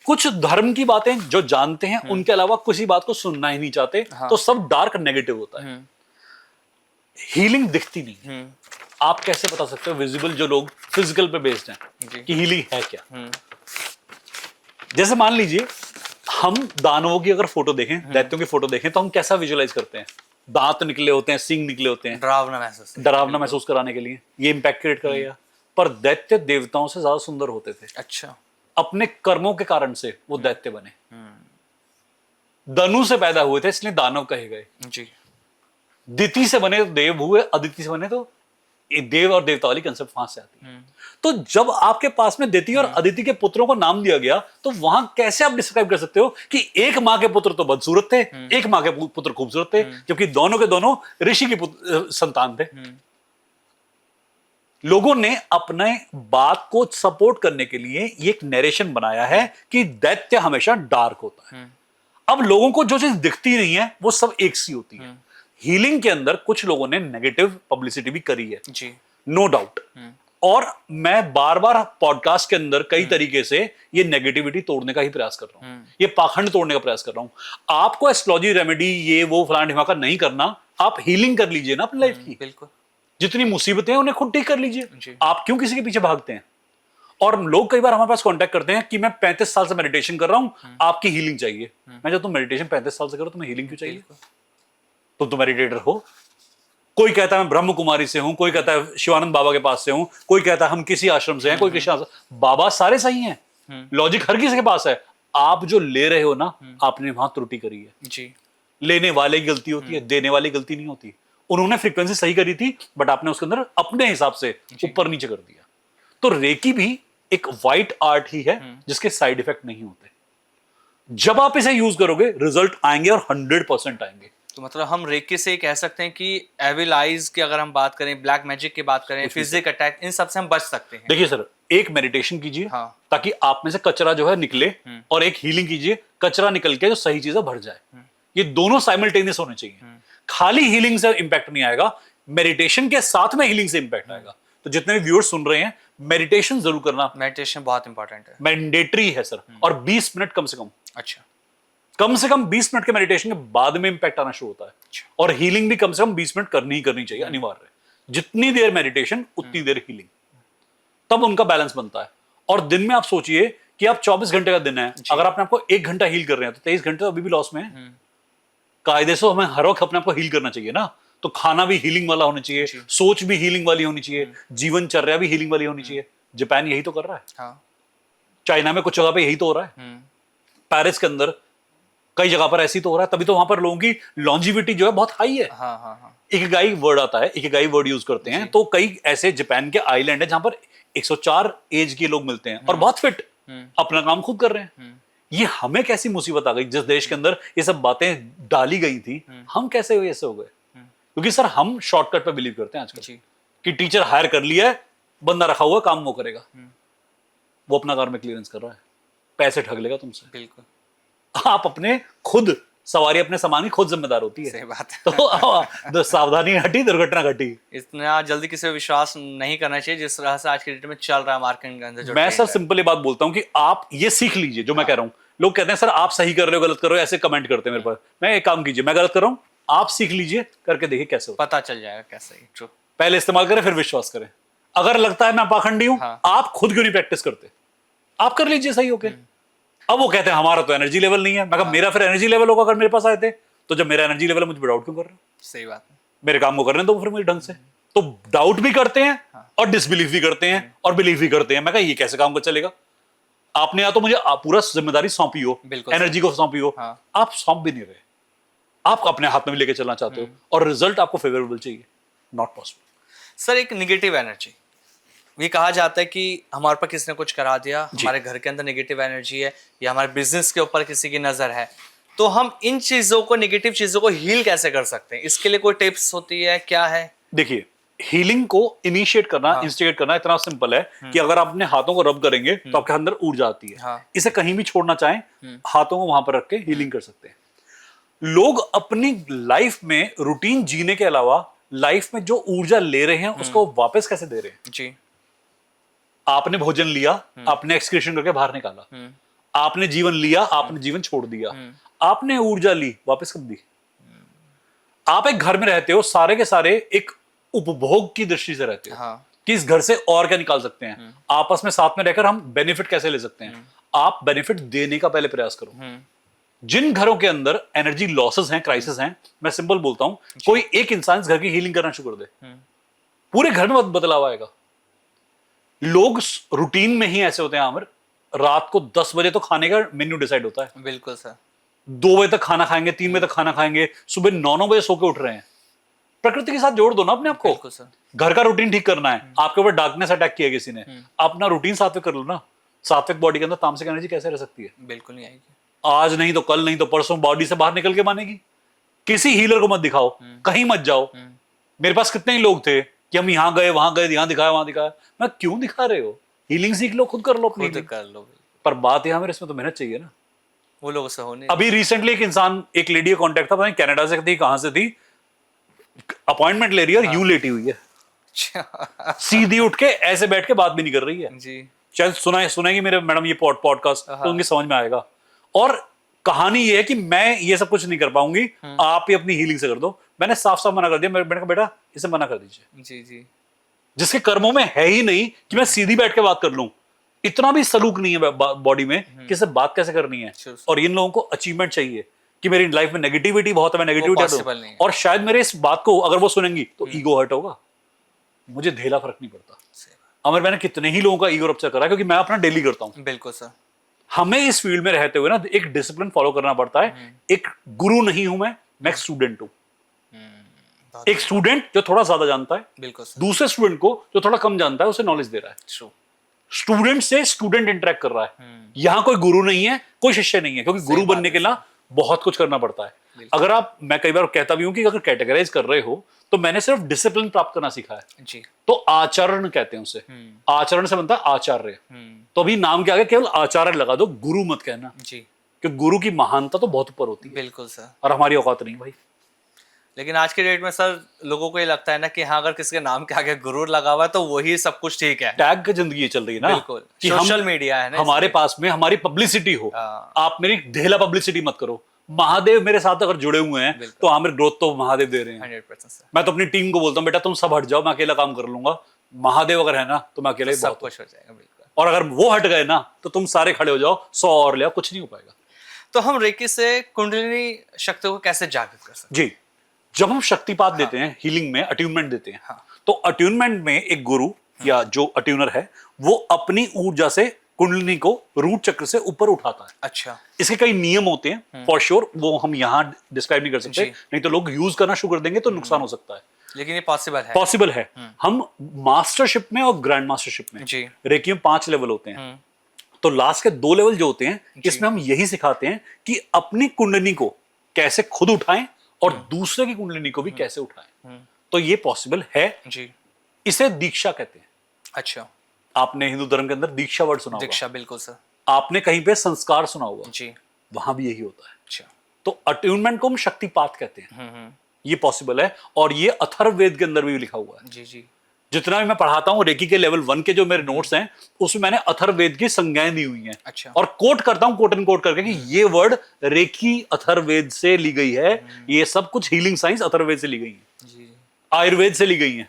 कुछ धर्म की बातें जो जानते हैं, उनके अलावा किसी बात को सुनना ही नहीं चाहते। हाँ। तो सब डार्क नेगेटिव होता है। हीलिंग दिखती नहीं। आप कैसे बता सकते हो विजिबल, जो लोग फिजिकल पे बेस्ड हैं, कि हीलिंग है क्या? जैसे मान लीजिए हम दानवों की अगर फोटो देखें, दैत्यों की फोटो देखें, तो हम कैसा विजुअलाइज करते हैं? दांत निकले होते हैं, सींग निकले होते हैं, डरावना महसूस कराने के लिए ये इंपैक्ट क्रिएट करेगा। पर दैत्य देवताओं से ज्यादा सुंदर होते थे। अच्छा। अपने कर्मों के कारण से वो दैत्य बने। धनु से पैदा हुए थे इसलिए दानव कहे गए जी। दिति से बने तो देव हुए, अदिति से बने तो देव और देवता वाली कंसेप्ट वहां से आती है। तो जब आपके पास में दिति और अदिति के पुत्रों को नाम दिया गया, तो वहां कैसे आप डिस्क्राइब कर सकते हो कि एक मां के पुत्र तो बदसूरत थे, एक मां के पुत्र खूबसूरत थे, जबकि दोनों के दोनों ऋषि के संतान थे। लोगों ने अपने बात को सपोर्ट करने के लिए ये एक नरेशन बनाया है कि दैत्य हमेशा डार्क होता है। अब लोगों को जो चीज दिखती नहीं है वो सब एक सी होती है। हीलिंग के अंदर कुछ लोगों ने नेगेटिव पब्लिसिटी भी करी है जी, नो डाउट। और मैं बार बार पॉडकास्ट के अंदर कई तरीके से ये नेगेटिविटी तोड़ने का ही प्रयास कर रहा हूं, ये पाखंड तोड़ने का प्रयास कर रहा हूं। आपको एस्ट्रोलॉजी रेमेडी ये वो फलाना ढिमाका नहीं करना, आप हीलिंग कर लीजिए ना अपनी लाइफ की। बिल्कुल, जितनी मुसीबतें हैं उन्हें खुद ठीक कर लीजिए। आप क्यों किसी के पीछे भागते हैं? और लोग कई बार हमारे पास कांटेक्ट करते हैं कि मैं 35 साल से मेडिटेशन कर रहा हूं, आपकी हीलिंग चाहिए। मैं जब तुम मेडिटेशन 35 साल से करो, तुम्हें हीलिंग क्यों चाहिए? तुम तो मेडिटेटर हो। कोई कहता है मैं ब्रह्म कुमारी से हूं, कोई कहता है शिवानंद बाबा के पास से हूं, कोई कहता है हम किसी आश्रम से हैं, कोई किसी आश्रम। बाबा सारे सही हैं, लॉजिक हर किसी के पास है। आप जो ले रहे हो ना, आपने वहां त्रुटि करी है जी। लेने वाले की गलती होती है, देने वाली गलती नहीं होती। उन्होंने फ्रीक्वेंसी सही करी थी, बट आपने उसके अंदर अपने हिसाब से ऊपर नीचे कर दिया। तो रेकी भी एक वाइट आर्ट ही है जिसके साइड इफेक्ट नहीं होते। जब आप इसे यूज करोगे रिजल्ट आएंगे और 100% आएंगे। तो मतलब हम रेकी से कह सकते हैं कि एविल आइज की अगर हम बात करें, ब्लैक मैजिक की बात करें, फिजिक अटैक, इन सब से हम बच सकते हैं। देखिए सर, एक मेडिटेशन कीजिए ताकि आप में से कचरा जो है निकले, और एक हीलिंग कीजिए, कचरा निकल के जो सही चीजें भर जाए। ये दोनों साइमल्टेनियस होने चाहिए। खाली हीलिंग से इंपैक्ट नहीं आएगा, मेडिटेशन के साथ में हीलिंग से इंपैक्ट आएगा। तो जितने भी व्यूअर्स सुन रहे हैं, मेडिटेशन जरूर करना। मेडिटेशन बहुत इंपॉर्टेंट है, मैंडेटरी है सर। और 20 मिनट कम से कम। अच्छा, कम से कम 20 मिनट के मेडिटेशन के बाद में इंपैक्ट आना शुरू होता है। और हीलिंग भी कम से कम 20 मिनट करनी ही करनी चाहिए, अनिवार्य है। जितनी देर मेडिटेशन उतनी देर हीलिंग, तब उनका बैलेंस बनता है। और दिन में आप सोचिए कि आप 24 घंटे का दिन है, अगर आपने आपको 1 घंटा हील कर रहे हैं तो 23 घंटे तो अभी भी लॉस में है। कायदे से हमें हर वक्त अपने आपको हील करना चाहिए ना। तो खाना भी हीलिंग वाला होना चाहिए, सोच भी हीलिंग वाली होनी चाहिए, जीवनचर्या भी हीलिंग वाली होनी चाहिए। जापान यही तो कर रहा है, चाइना में कुछ जगह पे यही तो हो रहा है, पेरिस के अंदर कई जगह पर ऐसी तो हो रहा है। तभी तो वहां पर लोगों की लॉन्जिविटी जो है बहुत हाई है। इकिगाई वर्ड आता है, इकिगाई वर्ड यूज करते हैं। तो कई ऐसे जापान के आइलैंड है जहां पर 104 एज के लोग मिलते हैं और बहुत फिट, अपना काम खुद कर रहे हैं। ये हमें कैसी मुसीबत आ गई जिस देश के अंदर ये सब बातें डाली गई थी, हम कैसे ऐसे हो गए? क्योंकि सर हम शॉर्टकट पे बिलीव करते हैं आजकल कि टीचर हायर कर लिया है, बंदा रखा हुआ, काम वो करेगा। वो अपना कार में क्लियरेंस कर रहा है, पैसे ठग लेगा तुमसे। बिल्कुल, आप अपने खुद सवारी, अपने सामान की खुद जिम्मेदार होती है। सही बात है। तो सावधानी हटी, दुर्घटना घटी। इतना जल्दी किसी पे विश्वास नहीं करना चाहिए जिस तरह से आज के डेट में चल रहा है मार्केट के अंदर। मैं सर सिंपल ये बात बोलता हूँ कि आप ये सीख लीजिए जो मैं कह रहा हूँ। लोग कहते हैं सर आप सही कर रहे हो, गलत कर रहे हो, ऐसे कमेंट करते हैं मेरे पास। मैं एक काम कीजिए, मैं गलत कर रहा हूँ, आप सीख लीजिए, करके देखिए कैसे होता है। पता चल जाएगा कैसे। ट्रू, पहले इस्तेमाल करें फिर विश्वास करें। अगर लगता है मैं पाखंडी हूं, आप खुद क्यों नहीं प्रैक्टिस करते? आप कर लीजिए सही होके। अब वो कहते हैं हमारा तो एनर्जी लेवल नहीं है। मैं कहा मेरा फिर एनर्जी लेवल होगा अगर मेरे पास आए थे। तो जब मेरा एनर्जी लेवल है, मुझे डाउट क्यों कर रहे हो? सही बात है, मेरे काम को करने दो फिर मुझे ढंग से। तो डाउट भी करते हैं और डिसबिलीव भी करते हैं और बिलीव भी करते हैं। मैं कहा ये कैसे काम कर चलेगा? आपने या तो मुझे पूरा जिम्मेदारी सौंपी हो, एनर्जी को सौंपी हो, आप सौंप भी नहीं रहे। आप अपने हाथ में भी लेके चलना चाहते हो और रिजल्ट आपको फेवरेबल चाहिए, नॉट पॉसिबल। सर एक निगेटिव एनर्जी, ये कहा जाता है कि हमारे पर किसी ने कुछ करा दिया, हमारे घर के अंदर नेगेटिव एनर्जी है या हमारे बिजनेस के ऊपर किसी की नजर है, तो हम इन चीजों को, नेगेटिव चीजों को हील कैसे कर सकते हैं? इसके लिए कोई टिप्स होती है, क्या है? देखिए, हीलिंग को इनिशिएट करना, इंस्टिगेट करना इतना सिंपल है कि अगर आप अपने हाथों को रब करेंगे तो आपके अंदर ऊर्जा आती है। इसे कहीं भी छोड़ना चाहें, हाथों को वहां पर रख के हीलिंग कर सकते हैं। लोग अपनी लाइफ में रूटीन जीने के अलावा लाइफ में जो ऊर्जा ले रहे हैं उसको वापस कैसे दे रहे हैं? जी, आपने भोजन लिया, आपने एक्सक्रीशन करके बाहर निकाला, आपने जीवन लिया, आपने जीवन छोड़ दिया, आपने ऊर्जा ली, वापस कब दी? आप एक घर में रहते हो, सारे के सारे एक उपभोग की दृष्टि से रहते हो कि इस घर से और क्या निकाल सकते हैं, आपस में साथ में रहकर हम बेनिफिट कैसे ले सकते हैं। आप बेनिफिट देने का पहले प्रयास करो। जिन घरों के अंदर एनर्जी लॉसेस हैं, क्राइसिस हैं, मैं सिंपल बोलता हूं, कोई एक इंसान इस घर की हीलिंग करना शुरू कर दे, पूरे घर में बदलाव आएगा। लोग रूटीन में ही ऐसे होते हैं आमिर, रात को 10 बजे तो खाने का मेन्यू डिसाइड होता है। बिल्कुल सर। 2 बजे तक खाना खाएंगे, 3 बजे तक खाना खाएंगे, सुबह 9 बजे सो के उठ रहे हैं। प्रकृति के साथ जोड़ दो ना अपने आप को। बिल्कुल सर। घर का रूटीन ठीक करना है, आपके ऊपर डार्कनेस अटैक किया किसी ने, अपना रूटीन सात्विक कर लो ना। सात्विक बॉडी के अंदर तामसिक एनर्जी कैसे रह सकती है? बिल्कुल नहीं आएगी। आज नहीं तो कल, नहीं तो परसों बॉडी से बाहर निकल के मानेगी। किसी हीलर को मत दिखाओ, कहीं मत जाओ। मेरे पास कितने ही लोग थे कि हम यहाँ गए, वहां गए, यहाँ दिखाया, वहां दिखाया। मैं क्यों दिखा रहे हो? हीलिंग सीख लो, खुद कर लो अपनी। खुद कर लो। पर बात यहाँ मेरे, इसमें तो मेहनत चाहिए ना। वो लोगों से होने। अभी रिसेंटली एक इंसान, एक लेडी का कांटेक्ट था, पता नहीं कनाडा से थी, कहां से थी, अपॉइंटमेंट ले रही है और यूं लेटी हुई है, सीधी उठ के ऐसे बैठ के बात भी नहीं कर रही है जी। शायद सुनाएगी मेरे मैडम ये पॉडकास्ट, तो उनकी समझ में आएगा। और कहानी ये है कि मैं ये सब कुछ नहीं कर पाऊंगी, आप ही अपनी हीलिंग से कर दो। मैंने साफ साफ मना कर दिया, मैंने कहा बेटा इसे मना कर दीजिए। जी जी। जिसके कर्मों में है ही नहीं कि मैं सीधी बैठ के बात कर लूं, इतना भी सलूक नहीं है बॉडी में कि इससे बात कैसे करनी है। और इन लोगों को अचीवमेंट चाहिए कि मेरी लाइफ में नेगेटिविटी बहुत है, मैं नेगेटिविटी, और शायद मेरे इस बात को अगर वो सुनेंगी तो ईगो हर्ट होगा। मुझे धेला फर्क नहीं पड़ता। अमर, मैंने कितने ही लोगों का ईगो रप्चर करा क्योंकि मैं अपना डेली करता हूं। बिल्कुल सर। हमें इस फील्ड में रहते हुए ना एक डिसिप्लिन फॉलो करना पड़ता है। एक गुरु नहीं हूं मैं एक स्टूडेंट हूं। एक स्टूडेंट जो थोड़ा ज्यादा जानता है, बिल्कुल सर, दूसरे स्टूडेंट को जो थोड़ा कम जानता है उसे नॉलेज दे रहा है। स्टूडेंट से स्टूडेंट इंटरेक्ट कर रहा है। यहां कोई गुरु नहीं है, कोई शिष्य नहीं है, क्योंकि गुरु बनने के लिए बहुत कुछ करना पड़ता है। अगर आप, मैं कई बार कहता भी हूं कि अगर कैटेगराइज कर रहे हो तो मैंने सिर्फ डिसिप्लिन प्राप्त करना सीखा है जी। तो आचरण कहते हैं उसे, आचरण से बनता है आचार्य। तो अभी नाम के आगे केवल आचार्य लगा दो, गुरु मत कहना जी, क्योंकि गुरु की महानता तो बहुत ऊपर होती है। बिल्कुल सर। और हमारी औकात नहीं भाई। लेकिन आज के डेट में सर लोगों को ये लगता है ना कि हाँ, अगर किसी के नाम के आगे गुरु लगा हुआ है तो वही सब कुछ ठीक है। टैग की जिंदगी चल रही है ना। बिल्कुल, सोशल मीडिया है ना, हमारे पास में हमारी पब्लिसिटी हो। आप मेरी ढेला पब्लिसिटी मत करो। महादेव मेरे साथ अगर जुड़े हुए हैं तो आमिर ग्रोथ तो महादेव दे रहे हैं 100%। मैं तो अपनी टीम को बोलता हूँ बेटा तुम सब हट जाओ, मैं अकेला काम कर लूंगा। महादेव अगर है ना तो मैं अकेले सब कुछ हो जाएगा। बिल्कुल। और अगर वो हट गए ना तो तुम सारे खड़े हो जाओ, 100 और ले आओ, कुछ नहीं हो पाएगा। तो हम रेकी से कुंडलिनी शक्ति को कैसे जागृत कर सकते हैं? जी, जब हम शक्तिपात देते हैं, हीलिंग में अट्यूनमेंट देते हैं, तो अट्यूनमेंट में एक गुरु या जो अट्यूनर है वो अपनी ऊर्जा से कुंडलिनी को रूट चक्र से ऊपर उठाता है। अच्छा। इसके कई नियम होते हैं फॉर श्योर, वो हम यहाँ डिस्क्राइब नहीं कर सकते, नहीं तो लोग यूज करना शुरू कर देंगे तो नुकसान हो सकता है। लेकिन ये पॉसिबल है। पॉसिबल है। हम मास्टरशिप में और ग्रैंड मास्टरशिप में रेकी में 5 लेवल होते हैं। तो लास्ट के 2 लेवल जो होते हैं इसमें हम यही सिखाते हैं कि अपनी कुंडलिनी को कैसे खुद उठाएं और दूसरे की कुंडलिनी को भी कैसे उठाएं। तो ये पॉसिबल है जी। इसे दीक्षा कहते हैं। अच्छा। आपने हिंदू धर्म के अंदर दीक्षा वर्ड सुना होगा। दीक्षा, बिल्कुल सर। आपने कहीं पे संस्कार सुना होगा जी, वहां भी यही होता है। अच्छा। तो अट्यूनमेंट को हम शक्तिपात कहते हैं। ये पॉसिबल है और ये अथर्ववेद के अंदर भी लिखा हुआ है। जी जी। जितना भी मैं पढ़ाता हूँ रेकी के लेवल 1 के जो मेरे नोट्स हैं उसमें मैंने अथर्ववेद की संज्ञाएं दी हुई हैं। अच्छा। और कोट करता हूँ, कोट एंड कोट करके, कि ये वर्ड रेकी अथर्ववेद से ली गई है। ये सब कुछ हीलिंग साइंस अथर्ववेद से ली गई है, आयुर्वेद से ली गई है।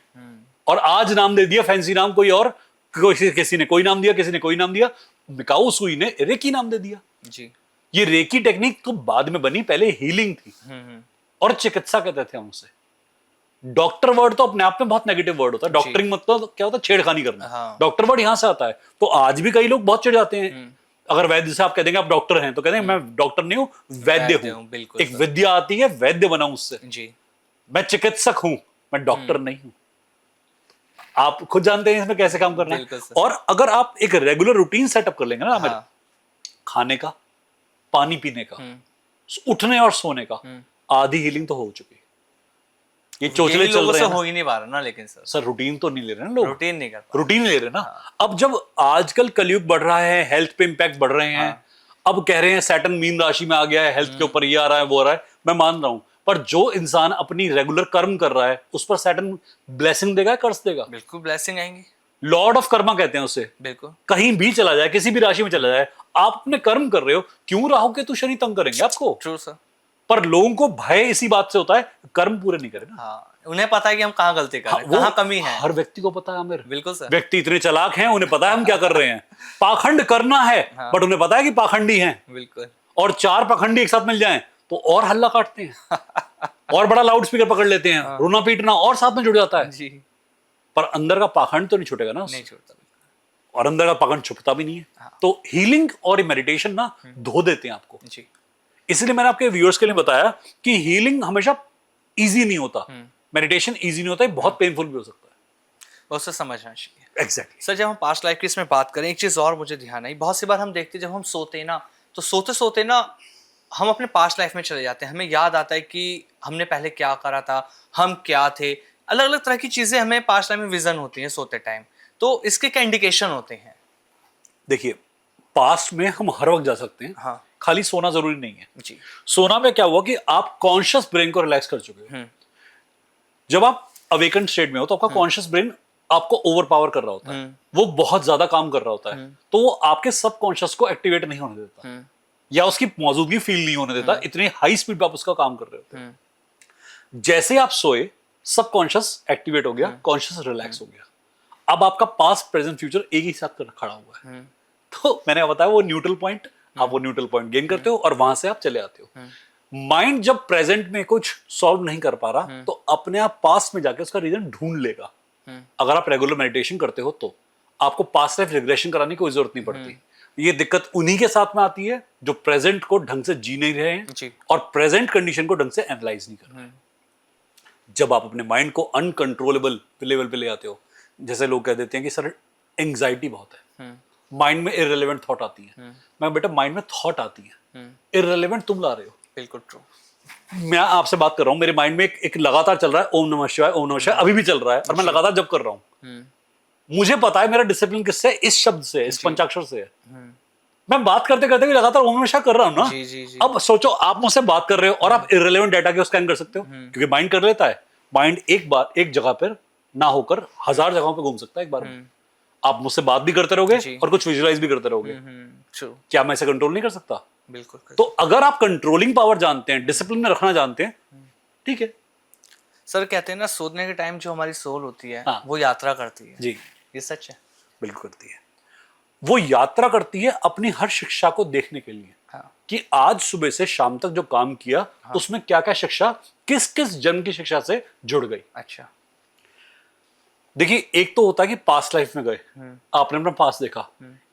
और आज नाम दे दिया फैंसी नाम कोई और, किसी ने कोई नाम दिया, किसी ने कोई नाम दिया। मिकाऊ सुई ने रेकी नाम दे दिया जी। ये रेकी टेक्निक तो बाद में बनी, पहले हीलिंग थी और चिकित्सा कहते थे हम उसे। डॉक्टर वर्ड तो अपने आप में बहुत नेगेटिव वर्ड होता है। डॉक्टरिंग मतलब क्या होता है? छेड़खानी करना। हाँ। डॉक्टर वर्ड यहां से आता है। तो आज भी कई लोग बहुत चिढ़ जाते हैं। अगर वैद्य से आप कह देंगे आप डॉक्टर हैं तो कहते हैं मैं डॉक्टर नहीं हूं, वैद्य हूं। एक विद्या आती है, वैद्य बना हूं उससे जी। मैं चिकित्सक हूं, मैं डॉक्टर नहीं हूं। आप खुद जानते हैं इसमें कैसे काम करना है। और अगर आप एक रेगुलर रूटीन सेटअप कर लेंगे ना, हाँ। खाने का, पानी पीने का, उठने और सोने का, आधी हीलिंग तो हो चुकी है। ये चोचले चल रहे हैं, हो ही नहीं पा रहा ना। लेकिन सर रूटीन तो नहीं ले रहे ना लोग, रूटीन नहीं कर पा, रूटीन नहीं ले रहे ना। हाँ। अब जब आजकल कलयुग बढ़ रहा है, हेल्थ पे इंपैक्ट बढ़ रहे हैं। हाँ। अब कह रहे हैं सैटर्न मीन राशि में आ गया है, हेल्थ के ऊपर ये आ रहा है वो आ रहा है, मैं मान रहा हूं। पर जो इंसान अपनी रेगुलर कर्म कर रहा है उस पर सैटर्न ब्लेसिंग देगा, कर्स देगा? बिल्कुल ब्लेसिंग आएंगी। लॉर्ड ऑफ कर्मा कहते हैं उसे। बिल्कुल। कहीं भी चला जाए, किसी भी राशि में चला जाए, आप अपने कर्म कर रहे हो, क्यों राहु केतु शनि तंग करेंगे आपको? True sir. पर लोगों को भय इसी बात से होता है कर्म पूरे नहीं करें ना। हाँ, उन्हें पता है कि हम कहाँ गलती कर रहे हैं, कहाँ कमी है। हर व्यक्ति को पता है आमिर। बिल्कुल सर। व्यक्ति इतने चालाक हैं, उन्हें पता है हम क्या कर रहे हैं। पाखंड करना है, बट उन्हें पता है कि पाखंडी हैं। बिल्कुल। और 4 पाखंडी एक साथ मिल जाएं तो और हल्ला काटते हैं और बड़ा लाउड स्पीकर पकड़ लेते हैं। हाँ। रोना पीटना और साथ में जुड़ जाता है जी। पर अंदर का पाखंड तो नहीं छूटेगा ना, नहीं छूटता। और अंदर का पाखंड छुपता भी नहीं है। हाँ। तो हीलिंग और मेडिटेशन ना धो देते हैं आपको जी। इसलिए मैंने आपके व्यूअर्स के लिए बताया कि हीलिंग हमेशा इजी नहीं होता। मेडिटेशन इजी नहीं होता है, बहुत पेनफुल भी हो सकता है। उससे समझना चाहिए। एग्जैक्टली सर जब हम पास्ट लाइफ की इसमें बात करें, एक चीज़ और मुझे ध्यान आई, बहुत सी बार हम देखते हैं जब हम सोते हैं ना, तो सोते सोते ना हम अपने पास्ट लाइफ में चले जाते हैं, हमें याद आता है कि हमने पहले क्या करा था, हम क्या थे, अलग अलग तरह की चीज़ें हमें पास्ट लाइफ में विजन होती हैं सोते टाइम। तो इसके क्या इंडिकेशन होते हैं? देखिए, पास्ट में हम हर वक्त जा सकते हैं। हाँ खाली सोना जरूरी नहीं है जी। सोना में क्या हुआ कि आप कॉन्शियस ब्रेन को रिलैक्स कर चुके हो। जब आप अवेकन स्टेट में हो तो आपका कॉन्शियस ब्रेन आपको ओवर पावर कर रहा होता है, वो बहुत ज्यादा काम कर रहा होता है, तो वो आपके सबकॉन्शियस को एक्टिवेट नहीं होने देता या उसकी मौजूदगी फील नहीं होने देता, इतनी हाई स्पीड पे आप उसका काम कर रहे होते हैं। जैसे आप सोए, सबकॉन्शियस एक्टिवेट हो गया, कॉन्शियस रिलैक्स हो गया, अब आपका पास्ट प्रेजेंट फ्यूचर एक ही साथ खड़ा हुआ है। तो मैंने बताया वो न्यूट्रल पॉइंट, आप वो न्यूट्रल पॉइंट गेन करते हो और वहां से आप चले आते हो। माइंड जब प्रेजेंट में कुछ सॉल्व नहीं कर पा रहा तो अपने आप पास्ट में जाके उसका रीजन ढूंढ लेगा। अगर आप रेगुलर मेडिटेशन करते हो तो आपको पास्ट लाइफ रिग्रेशन कराने की कोई जरूरत नहीं पड़ती। ये दिक्कत उन्हीं के साथ में आती है जो प्रेजेंट को ढंग से जी नहीं रहे हैं और प्रेजेंट कंडीशन को ढंग से एनालाइज नहीं कर रहे हैं। जब आप अपने माइंड को अनकंट्रोलेबल लेवल पे ले आते हो, जैसे लोग कह देते हैं कि सर एंग्जाइटी बहुत है, माइंड में इररिलेवेंट थॉट आती है। मैं बेटा माइंड में थॉट आती है, इररिलेवेंट तुम ला रहे हो। बिल्कुल ट्रू। मैं आपसे बात कर रहा हूं, मेरे माइंड में एक लगातार चल रहा है ओम नमः शिवाय, ओम नमः शिवाय अभी भी चल रहा है और मैं लगातार जब कर रहा हूं। मुझे पता है मेरा डिसिप्लिन किससे, इस शब्द से, इस पंचाक्षर से है। मैं बात करते करते भी लगातार ओम नमः शिवाय कर रहा हूं ना। जी। अब सोचो आप मुझसे बात कर रहे हो और आप इररिलेवेंट डाटा को स्कैन कर सकते हो, क्योंकि माइंड कर लेता है। माइंड एक बार एक जगह पर ना होकर 1000 जगहों पे घूम सकता है एक बार में। आप मुझसे बात भी करते रहोगे और कुछ विजुअलाइज भी करते रहोगे। क्या मैं इसे कंट्रोल नहीं कर सकता? बिल्कुल। तो अगर आप कंट्रोलिंग पावर जानते हैं, डिसिप्लिन में रखना जानते हैं, ठीक है। सर कहते हैं ना सोने के टाइम जो हमारी सोल होती है वो यात्रा करती है। जी, ये सच है? बिल्कुल करती है। वो यात्रा करती है अपनी हर शिक्षा को देखने के लिए। कि आज सुबह से शाम तक जो काम किया उसमें क्या क्या शिक्षा किस किस जन्म की शिक्षा से जुड़ गई। अच्छा। देखिए, एक तो होता है कि पास्ट लाइफ में गए, आपने अपना पास्ट देखा।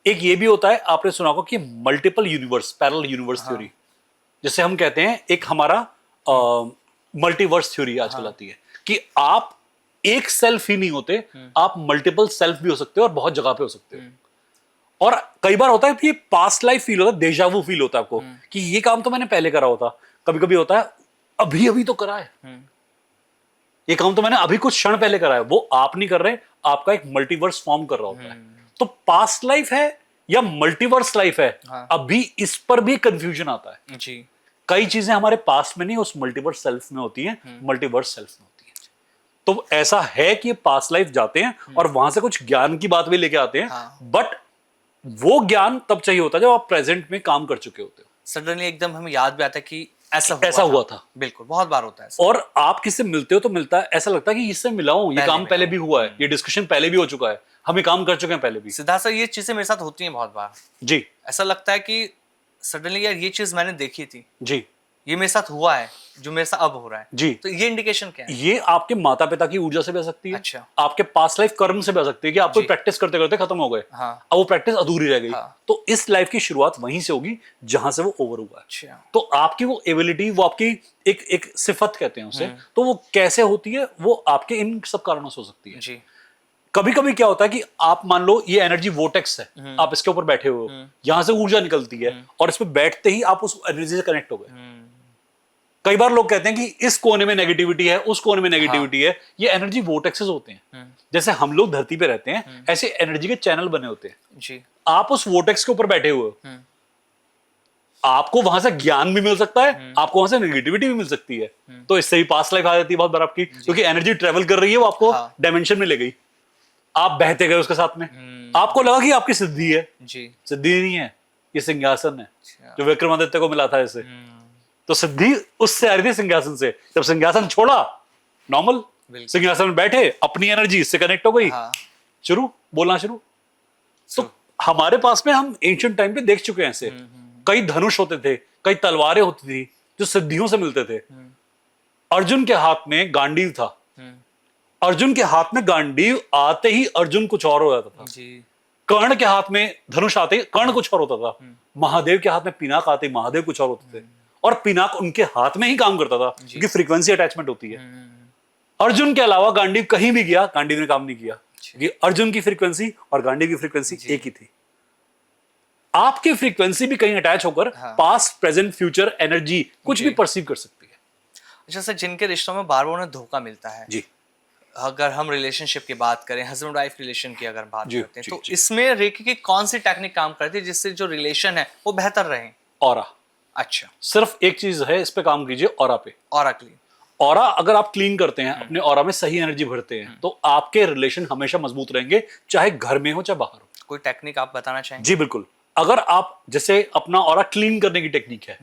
एक ये भी होता है, आपने सुना होगा कि multiple universe, parallel universe theory, जिसे हम कहते हैं एक हमारा मल्टीवर्स थ्योरी आजकल आती है कि आप एक सेल्फ ही नहीं होते, आप मल्टीपल सेल्फ भी हो सकते हो और बहुत जगह पे हो सकते हो। और कई बार होता है कि पास्ट लाइफ फील होता है, डेजावू फील होता है आपको कि ये काम तो मैंने पहले करा होता। कभी कभी होता है अभी अभी तो करा है, ये काम तो मैंने अभी कुछ क्षण पहले करा है। वो आप नहीं कर रहे, आपका एक मल्टीवर्स फॉर्म कर रहा होता है। तो पास्ट लाइफ है या मल्टीवर्स लाइफ है, अभी इस पर भी कंफ्यूजन आता है जी। कई चीजें हमारे पास्ट में नहीं, उस मल्टीवर्स सेल्फ में होती हैं, मल्टीवर्स सेल्फ में होती हैं। तो ऐसा है कि पास्ट लाइफ जाते हैं और वहां से कुछ ज्ञान की बात भी लेके आते हैं, बट वो ज्ञान तब चाहिए होता है जब आप प्रेजेंट में काम कर चुके होते हो। सडनली एकदम हमें याद भी आता है कि ऐसा हुआ था। बिल्कुल, बहुत बार होता है। और आप किससे मिलते हो तो मिलता है, ऐसा लगता है कि इससे मिला हूं, ये काम पहले भी हुआ है, ये डिस्कशन पहले भी हो चुका है, हम ये काम कर चुके हैं पहले भी। सिद्धार्थ सर, ये चीजें मेरे साथ होती हैं बहुत बार जी। ऐसा लगता है कि सडनली यार ये चीज मैंने देखी थी जी, ये मेरे साथ हुआ है, जो मेरे साथ अब हो रहा है जी। तो ये इंडिकेशन क्या है? ये आपके माता पिता की ऊर्जा से भी आ सकती है। अच्छा। आपके पास्ट लाइफ कर्म से भी आ सकती है कि आप कोई प्रैक्टिस करते करते खत्म हो गए, अब वो प्रैक्टिस अधूरी रह गई। तो इस लाइफ की शुरुआत वहीं से होगी जहां से वो ओवर हुआ है। अच्छा। तो आपकी वो एबिलिटी, वो आपकी एक सिफत कहते हैं उसे, तो वो कैसे होती है, वो आपके इन सब कारणों से हो सकती है। जी। कभी कभी क्या होता है कि आप मान लो ये एनर्जी वोटेक्स है, आप इसके ऊपर बैठे हुए हो, यहां से ऊर्जा निकलती है और इस पे बैठते ही आप उस एनर्जी से कनेक्ट हो गए। कई बार लोग कहते हैं कि इस कोने में नेगेटिविटी है, उस कोने में नेगेटिविटी है, ये एनर्जी वोटेक्सेस होते हैं। जैसे हम लोग धरती पे रहते हैं, ऐसे एनर्जी के चैनल बने होते हैं। जी। आप उस वोटेक्स के ऊपर बैठे हुए हो, आपको वहां से ज्ञान भी मिल सकता है, आपको वहां से नेगेटिविटी भी मिल सकती है। तो इससे भी पास्ट लाइफ आ जाती है बहुत बार आपकी, क्योंकि एनर्जी ट्रेवल कर रही है, वो आपको डायमेंशन में ले गई, आप बहते गए उसके साथ में, आपको लगा कि आपकी सिद्धि है। जी। सिद्धि नहीं है, ये सिंहासन है जो विक्रमादित्य को मिला था इसे। तो सिद्धि उससे आ रही थी, सिंहासन से। जब सिंहासन छोड़ा, नॉर्मल सिंहासन में बैठे, अपनी एनर्जी इससे कनेक्ट हो गई, शुरू बोलना शुरू। तो हमारे पास में हम एंशिएंट टाइम पे देख चुके हैं ऐसे कई धनुष होते थे, कई तलवारें होती थी जो सिद्धियों से मिलते थे। अर्जुन के हाथ में गांडीव था, अर्जुन के हाथ में गांडीव आते ही अर्जुन कुछ और हो जाता था। कर्ण के हाथ में धनुष आते ही कर्ण कुछ और होता था। महादेव के हाथ में पिनाक आते ही महादेव कुछ और होते थे, और पिनाक उनके हाथ में ही काम करता था, क्योंकि फ्रीक्वेंसी अटैचमेंट होती है। अर्जुन के अलावा गांडीव कहीं भी गया, गांडीव ने काम नहीं किया, क्योंकि अर्जुन की फ्रीक्वेंसी और गांडीव की फ्रीक्वेंसी एक ही थी। आपकी फ्रीक्वेंसी भी कहीं अटैच होकर पास्ट प्रेजेंट फ्यूचर एनर्जी कुछ भी परसीव कर सकती है। अच्छा सर, जिनके रिश्तों में बार बार उन्हें धोखा मिलता है जी, अगर हम रिलेशनशिप की बात करें, हस्बैंड वाइफ रिलेशन की अगर बात करते हैं, तो जी। इसमें रेकी की कौन सी टेक्निक काम करती है जिससे जो रिलेशन है वो बेहतर रहे? ऑरा। अच्छा, सिर्फ एक चीज है, इस पे काम कीजिए, ऑरा पे। Aura clean. ऑरा अगर आप क्लीन करते हैं, अपने ऑरा में सही एनर्जी भरते हैं, तो आपके रिलेशन हमेशा मजबूत रहेंगे, चाहे घर में हो चाहे बाहर हो। कोई टेक्निक आप बताना चाहेंगे? जी बिल्कुल। अगर आप जैसे अपना ऑरा क्लीन करने की टेक्निक है,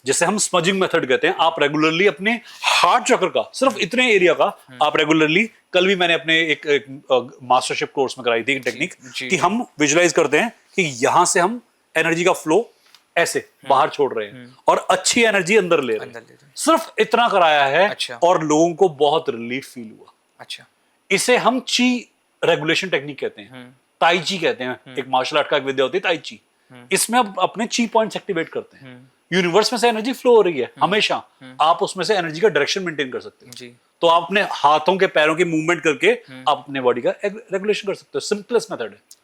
जैसे हम स्मजिंग मेथड कहते हैं, आप रेगुलरली अपने हार्ट चक्र का सिर्फ इतने एरिया का आप रेगुलरली, कल भी मैंने अपने एक मास्टरशिप कोर्स में कराई थी टेक्निक कि हम विजुलाइज करते हैं कि यहां से हम एनर्जी का फ्लो ऐसे बाहर छोड़ रहे हैं और अच्छी एनर्जी अंदर ले रहे हैं। सिर्फ इतना कराया है। अच्छा। और लोगों को बहुत रिलीफ फील हुआ। अच्छा। इसे हम ची रेगुलेशन टेक्निक कहते हैं, ताई ची कहते हैं। एक मार्शल आर्ट का एक विद्या होती है ताई ची। इसमें आप अपने ची पॉइंट्स एक्टिवेट करते हैं। यूनिवर्स में से एनर्जी फ्लो हो रही है हमेशा, आप उसमें से एनर्जी का डायरेक्शन मेंटेन कर सकते हो जी। तो आप अपने हाथों के पैरों की मूवमेंट करके आप अपने बॉडी का रेगुलेशन कर सकते हो। सिंपलेस्ट मेथड है।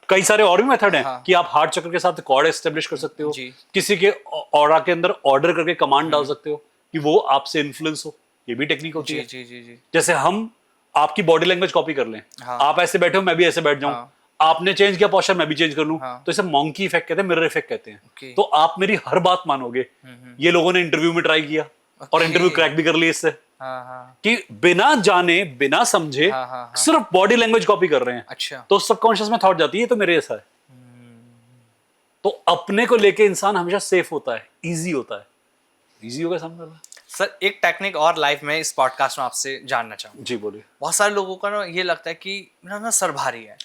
कई सारे और भी मेथड हैं कि आप हार्ट चक्र के साथ कॉर्ड एस्टेब्लिश कर सकते हो, किसी के ऑरा के अंदर ऑर्डर करके कमांड डाल सकते हो कि वो आपसे इन्फ्लुएंस हो। ये भी टेक्निक होती है। जी जी जी। जैसे हम आपकी बॉडी लैंग्वेज कॉपी कर लें, आप ऐसे बैठे हो मैं भी ऐसे बैठ जाऊं, आपने चेंज किया पोस्चर मैं भी चेंज कर लूं, तो इसे मॉन्की इफेक्ट कहते हैं, मिरर इफेक्ट कहते हैं। तो आप मेरी हर बात मानोगे। ये लोगों ने इंटरव्यू में ट्राई किया और इंटरव्यू क्रैक भी कर लिया इससे, कि बिना जाने बिना समझे सिर्फ बॉडी लैंग्वेज कॉपी कर रहे हैं। अच्छा। तो सबकॉन्शियस में थॉट जाती है तो मेरे जैसा है। तो अपने को लेके इंसान हमेशा सेफ होता है, इजी होता है। इजी होगा सामने वाला। सर एक टेक्निक और लाइफ में इस पॉडकास्ट में आपसे जानना चाहूंगा। जी बोलिए। बहुत सारे लोगों का ना ये लगता है कि मेरा ना सर भारी है,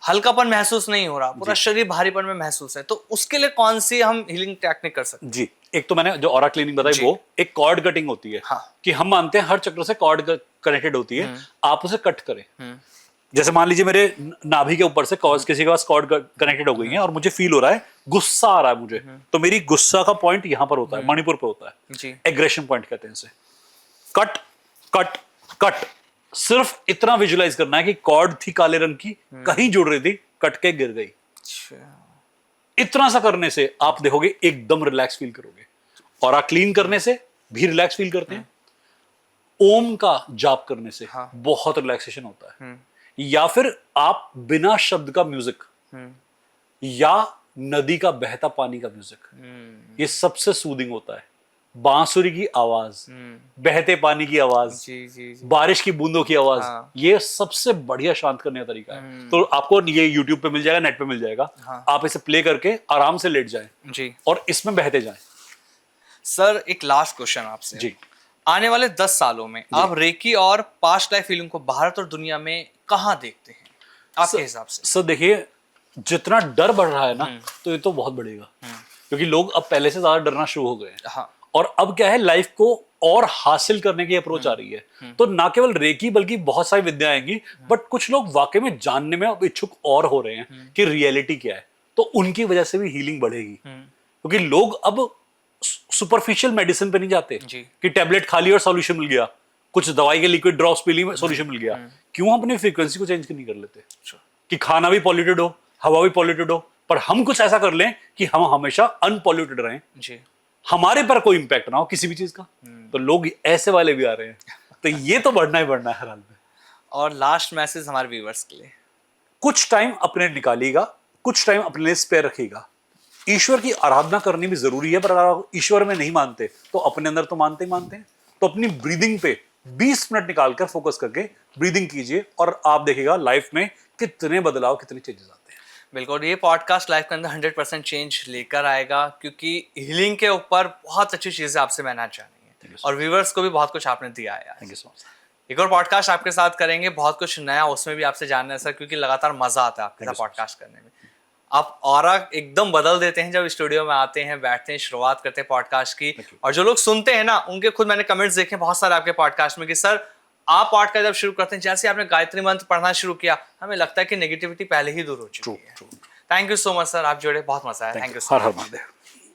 हल्कापन महसूस नहीं हो रहा, पूरा शरीर भारीपन में महसूस है, तो उसके लिए कौन सी हम हीलिंग टेक्निक कर सकते हैं? जी, एक तो मैंने जो ऑरा क्लीनिंग बताई वो एक कॉर्ड कटिंग होती है। कि हम मानते हैं हर चक्र से कॉर्ड कनेक्टेड होती है, आप उसे कट करें। जैसे मान लीजिए मेरे नाभि के ऊपर से किसी के पास कॉर्ड कनेक्टेड हो गई है और मुझे फील हो रहा है गुस्सा आ रहा है मुझे, तो मेरी गुस्सा का पॉइंट यहां पर होता है, मणिपुर पे होता है। एग्रेशन पॉइंट कहते हैं इसे। कट कट कट, सिर्फ इतना विजुलाइज करना है कि कॉर्ड थी काले रंग की, कहीं जुड़ रही थी, कट के गिर गई। इतना सा करने से आप देखोगे एकदम रिलैक्स फील करोगे। और क्लीन करने से भी रिलैक्स फील करते हैं। ओम का जाप करने से बहुत रिलैक्सेशन होता है। या फिर आप बिना शब्द का म्यूजिक या नदी का बहता पानी का म्यूजिक, ये सबसे सूदिंग होता है। बांसुरी की आवाज, बहते पानी की आवाज, बारिश की बूंदों की आवाज, ये सबसे बढ़िया शांत करने का तरीका है। तो आपको ये यूट्यूब पे मिल जाएगा, नेट पे मिल जाएगा। आप इसे प्ले करके आराम से लेट जाएं और इसमें बहते जाएं। सर एक लास्ट क्वेश्चन आपसे जी, आने वाले 10 सालों में आप रेकी और पास्ट लाइफ फीलिंग को भारत और दुनिया में कहां देखते हैं आपके हिसाब से? सर देखिए, जितना डर बढ़ रहा है ना, तो ये तो बहुत बढ़ेगा, क्योंकि लोग अब पहले से ज्यादा डरना शुरू हो गए हैं। और अब क्या है, लाइफ को और हासिल करने की अप्रोच आ रही है। तो ना केवल रेकी बल्कि बहुत सारी विद्या आएंगी, बट कुछ लोग वाकई में जानने में अब इच्छुक और हो रहे हैं कि रियलिटी क्या है। तो उनकी वजह से भी हीलिंग बढ़ेगी, क्योंकि लोग अब सुपरफिशियल मेडिसिन पे नहीं जाते कि टैबलेट खा ली और सॉल्यूशन मिल गया, कुछ दवाई के लिक्विड ड्रॉप्स पी ली सॉल्यूशन मिल गया। क्यों अपनी फ्रीक्वेंसी को चेंज नहीं कर लेते कि खाना भी पॉल्यूटेड हो, हवा भी पॉल्यूटेड हो, पर हम कुछ ऐसा कर लें कि हम हमेशा अनपॉल्यूटेड रहें जी, हमारे पर कोई इंपैक्ट ना हो किसी भी चीज का। तो लोग ऐसे वाले भी आ रहे हैं। तो ये तो बढ़ना ही बढ़ना है हर हाल में। और लास्ट मैसेज हमारे व्यूअर्स के लिए, कुछ टाइम अपने निकालिएगा, कुछ टाइम अपने लिए स्पेयर रखिएगा। ईश्वर की आराधना करनी भी जरूरी है, पर अगर आप ईश्वर में नहीं मानते तो अपने अंदर तो मानते ही मानते हैं। तो अपनी ब्रीदिंग पे 20 मिनट निकालकर फोकस करके ब्रीदिंग कीजिए और आप देखिएगा लाइफ में कितने बदलाव, कितने चेंजेस आते हैं। बिल्कुल, ये पॉडकास्ट लाइफ के अंदर 100% चेंज लेकर आएगा, क्योंकि हीलिंग के ऊपर बहुत अच्छी चीजें आपसे मैं जानी है और व्यूअर्स को भी बहुत कुछ आपने दिया है। Thank you so much. एक और पॉडकास्ट आपके साथ करेंगे, बहुत कुछ नया उसमें भी आपसे जानना है सर, क्योंकि लगातार मजा आता है आपके साथ पॉडकास्ट करने में। आप ऑरा एकदम बदल देते हैं जब स्टूडियो में आते हैं, बैठते हैं, शुरुआत करते हैं पॉडकास्ट की। और जो लोग सुनते हैं ना, उनके खुद मैंने कमेंट्स देखे बहुत सारे आपके पॉडकास्ट में कि सर आप पॉडकास्ट जब शुरू करते हैं, जैसे आपने गायत्री मंत्र पढ़ना शुरू किया, हमें लगता है कि नेगेटिविटी पहले ही दूर हो चुकी है। Thank you so much sir, आप जुड़े, बहुत मजा आया। Thank you sir.